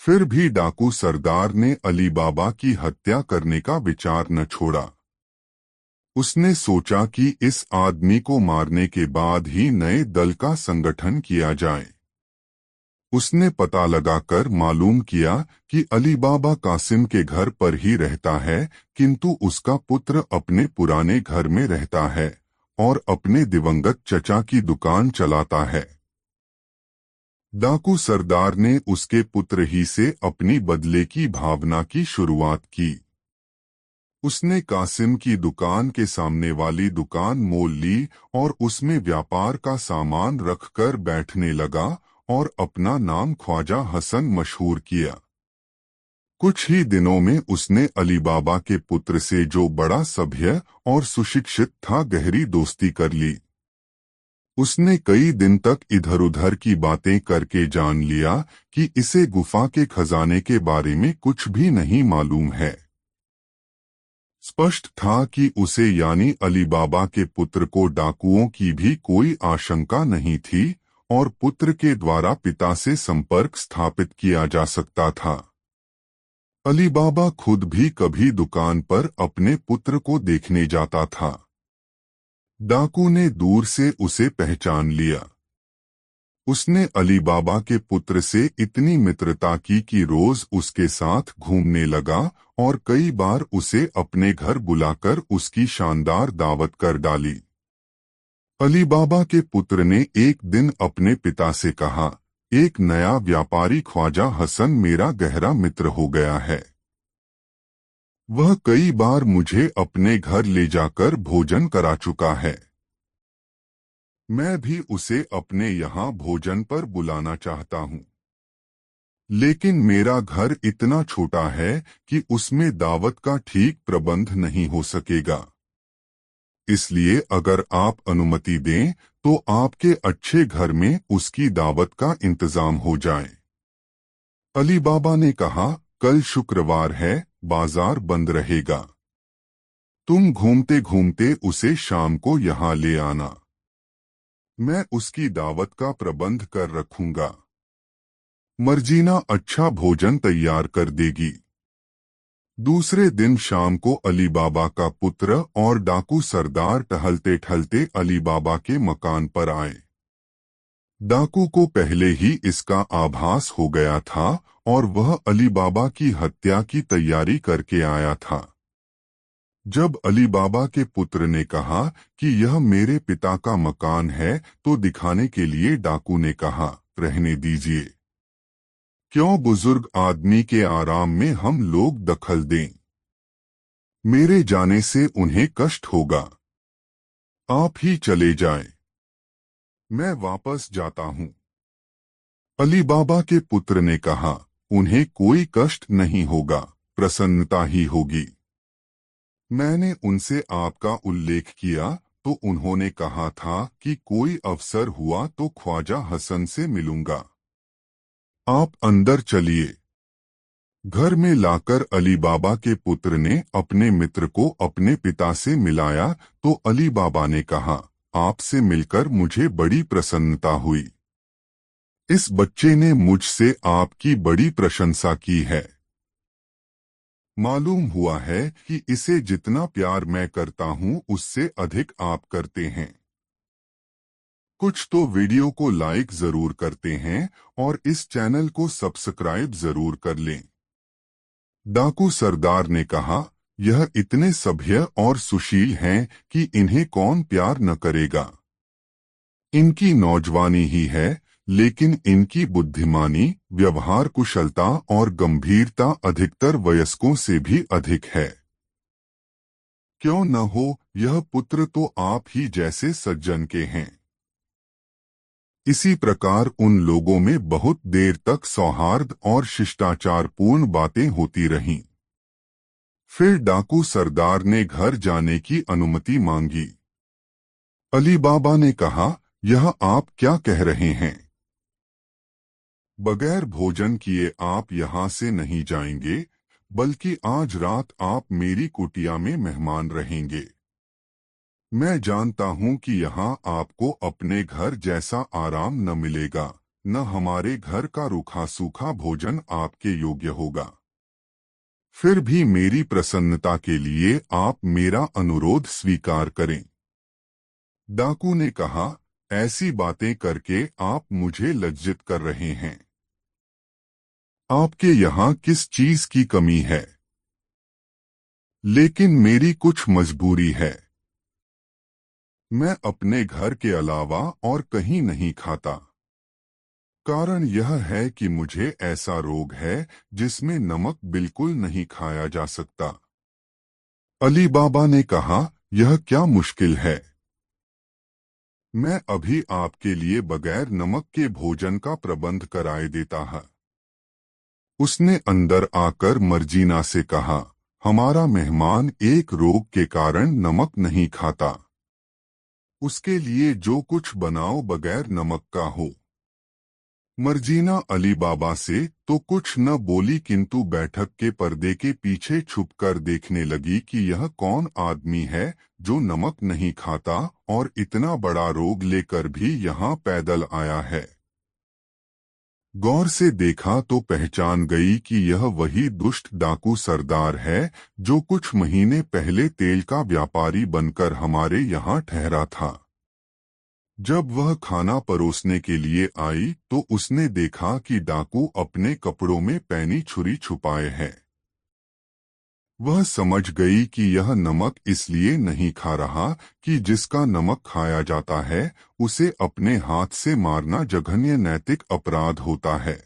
S1: फिर भी डाकू सरदार ने अली बाबा की हत्या करने का विचार न छोड़ा। उसने सोचा कि इस आदमी को मारने के बाद ही नए दल का संगठन किया जाए। उसने पता लगाकर मालूम किया कि अली बाबा कासिम के घर पर ही रहता है, किंतु उसका पुत्र अपने पुराने घर में रहता है और अपने दिवंगत चचा की दुकान चलाता है। डाकू सरदार ने उसके पुत्र ही से अपनी बदले की भावना की शुरुआत की। उसने कासिम की दुकान के सामने वाली दुकान मोल ली और उसमें व्यापार का सामान रखकर बैठने लगा और अपना नाम ख्वाजा हसन मशहूर किया। कुछ ही दिनों में उसने अली बाबा के पुत्र से, जो बड़ा सभ्य और सुशिक्षित था, गहरी दोस्ती कर ली। उसने कई दिन तक इधर उधर की बातें करके जान लिया कि इसे गुफा के खजाने के बारे में कुछ भी नहीं मालूम है। स्पष्ट था कि उसे यानी अली बाबा के पुत्र को डाकुओं की भी कोई आशंका नहीं थी और पुत्र के द्वारा पिता से संपर्क स्थापित किया जा सकता था। अली बाबा खुद भी कभी दुकान पर अपने पुत्र को देखने जाता था। डाकू ने दूर से उसे पहचान लिया। उसने अली बाबा के पुत्र से इतनी मित्रता की कि रोज उसके साथ घूमने लगा और कई बार उसे अपने घर बुलाकर उसकी शानदार दावत कर डाली। अली बाबा के पुत्र ने एक दिन अपने पिता से कहा, एक नया व्यापारी ख्वाजा हसन मेरा गहरा मित्र हो गया है। वह कई बार मुझे अपने घर ले जाकर भोजन करा चुका है। मैं भी उसे अपने यहाँ भोजन पर बुलाना चाहता हूँ, लेकिन मेरा घर इतना छोटा है कि उसमें दावत का ठीक प्रबंध नहीं हो सकेगा। इसलिए अगर आप अनुमति दें तो आपके अच्छे घर में उसकी दावत का इंतजाम हो जाए। अली बाबा ने कहा, कल शुक्रवार है, बाजार बंद रहेगा। तुम घूमते घूमते उसे शाम को यहाँ ले आना। मैं उसकी दावत का प्रबंध कर रखूंगा। मर्जीना अच्छा भोजन तैयार कर देगी। दूसरे दिन शाम को अली बाबा का पुत्र और डाकू सरदार टहलते टहलते अली बाबा के मकान पर आए। डाकू को पहले ही इसका आभास हो गया था और वह अली बाबा की हत्या की तैयारी करके आया था। जब अली बाबा के पुत्र ने कहा कि यह मेरे पिता का मकान है, तो दिखाने के लिए डाकू ने कहा, रहने दीजिए। क्यों बुजुर्ग आदमी के आराम में हम लोग दखल दें? मेरे जाने से उन्हें कष्ट होगा। आप ही चले जाएं। मैं वापस जाता हूँ। अली बाबा के पुत्र ने कहा, उन्हें कोई कष्ट नहीं होगा, प्रसन्नता ही होगी। मैंने उनसे आपका उल्लेख किया तो उन्होंने कहा था कि कोई अवसर हुआ तो ख्वाजा हसन से मिलूंगा। आप अंदर चलिए। घर में लाकर अली बाबा के पुत्र ने अपने मित्र को अपने पिता से मिलाया तो अली बाबा ने कहा, आपसे मिलकर मुझे बड़ी प्रसन्नता हुई। इस बच्चे ने मुझसे आपकी बड़ी प्रशंसा की है। मालूम हुआ है कि इसे जितना प्यार मैं करता हूँ उससे अधिक आप करते हैं। कुछ तो वीडियो को लाइक जरूर करते हैं और इस चैनल को सब्सक्राइब जरूर कर लें। डाकू सरदार ने कहा, यह इतने सभ्य और सुशील हैं कि इन्हें कौन प्यार न करेगा। इनकी नौजवानी ही है, लेकिन इनकी बुद्धिमानी, व्यवहार कुशलता और गंभीरता अधिकतर वयस्कों से भी अधिक है। क्यों न हो, यह पुत्र तो आप ही जैसे सज्जन के हैं। इसी प्रकार उन लोगों में बहुत देर तक सौहार्द और शिष्टाचारपूर्ण बातें होती रहीं। फिर डाकू सरदार ने घर जाने की अनुमति मांगी। अली बाबा ने कहा, यह आप क्या कह रहे हैं? बगैर भोजन किए आप यहाँ से नहीं जाएंगे, बल्कि आज रात आप मेरी कुटिया में मेहमान रहेंगे। मैं जानता हूँ कि यहाँ आपको अपने घर जैसा आराम न मिलेगा, न हमारे घर का रूखा सूखा भोजन आपके योग्य होगा। फिर भी मेरी प्रसन्नता के लिए आप मेरा अनुरोध स्वीकार करें। डाकू ने कहा, ऐसी बातें करके आप मुझे लज्जित कर रहे हैं। आपके यहाँ किस चीज की कमी है? लेकिन मेरी कुछ मजबूरी है। मैं अपने घर के अलावा और कहीं नहीं खाता। कारण यह है कि मुझे ऐसा रोग है जिसमें नमक बिल्कुल नहीं खाया जा सकता। अली बाबा ने कहा, यह क्या मुश्किल है? मैं अभी आपके लिए बगैर नमक के भोजन का प्रबंध कराए देता है। उसने अंदर आकर मर्जीना से कहा, हमारा मेहमान एक रोग के कारण नमक नहीं खाता। उसके लिए जो कुछ बनाओ बगैर नमक का हो। मर्जीना अली बाबा से तो कुछ न बोली, किंतु बैठक के पर्दे के पीछे छुपकर देखने लगी कि यह कौन आदमी है जो नमक नहीं खाता और इतना बड़ा रोग लेकर भी यहाँ पैदल आया है। गौर से देखा तो पहचान गई कि यह वही दुष्ट डाकू सरदार है जो कुछ महीने पहले तेल का व्यापारी बनकर हमारे यहाँ ठहरा था। जब वह खाना परोसने के लिए आई तो उसने देखा कि डाकू अपने कपड़ों में पैनी छुरी छुपाए है। वह समझ गई कि यह नमक इसलिए नहीं खा रहा कि जिसका नमक खाया जाता है उसे अपने हाथ से मारना जघन्य नैतिक अपराध होता है।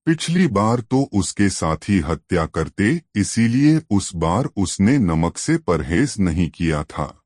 S1: पिछली बार तो उसके साथी हत्या करते, इसीलिए उस बार उसने नमक से परहेज नहीं किया था।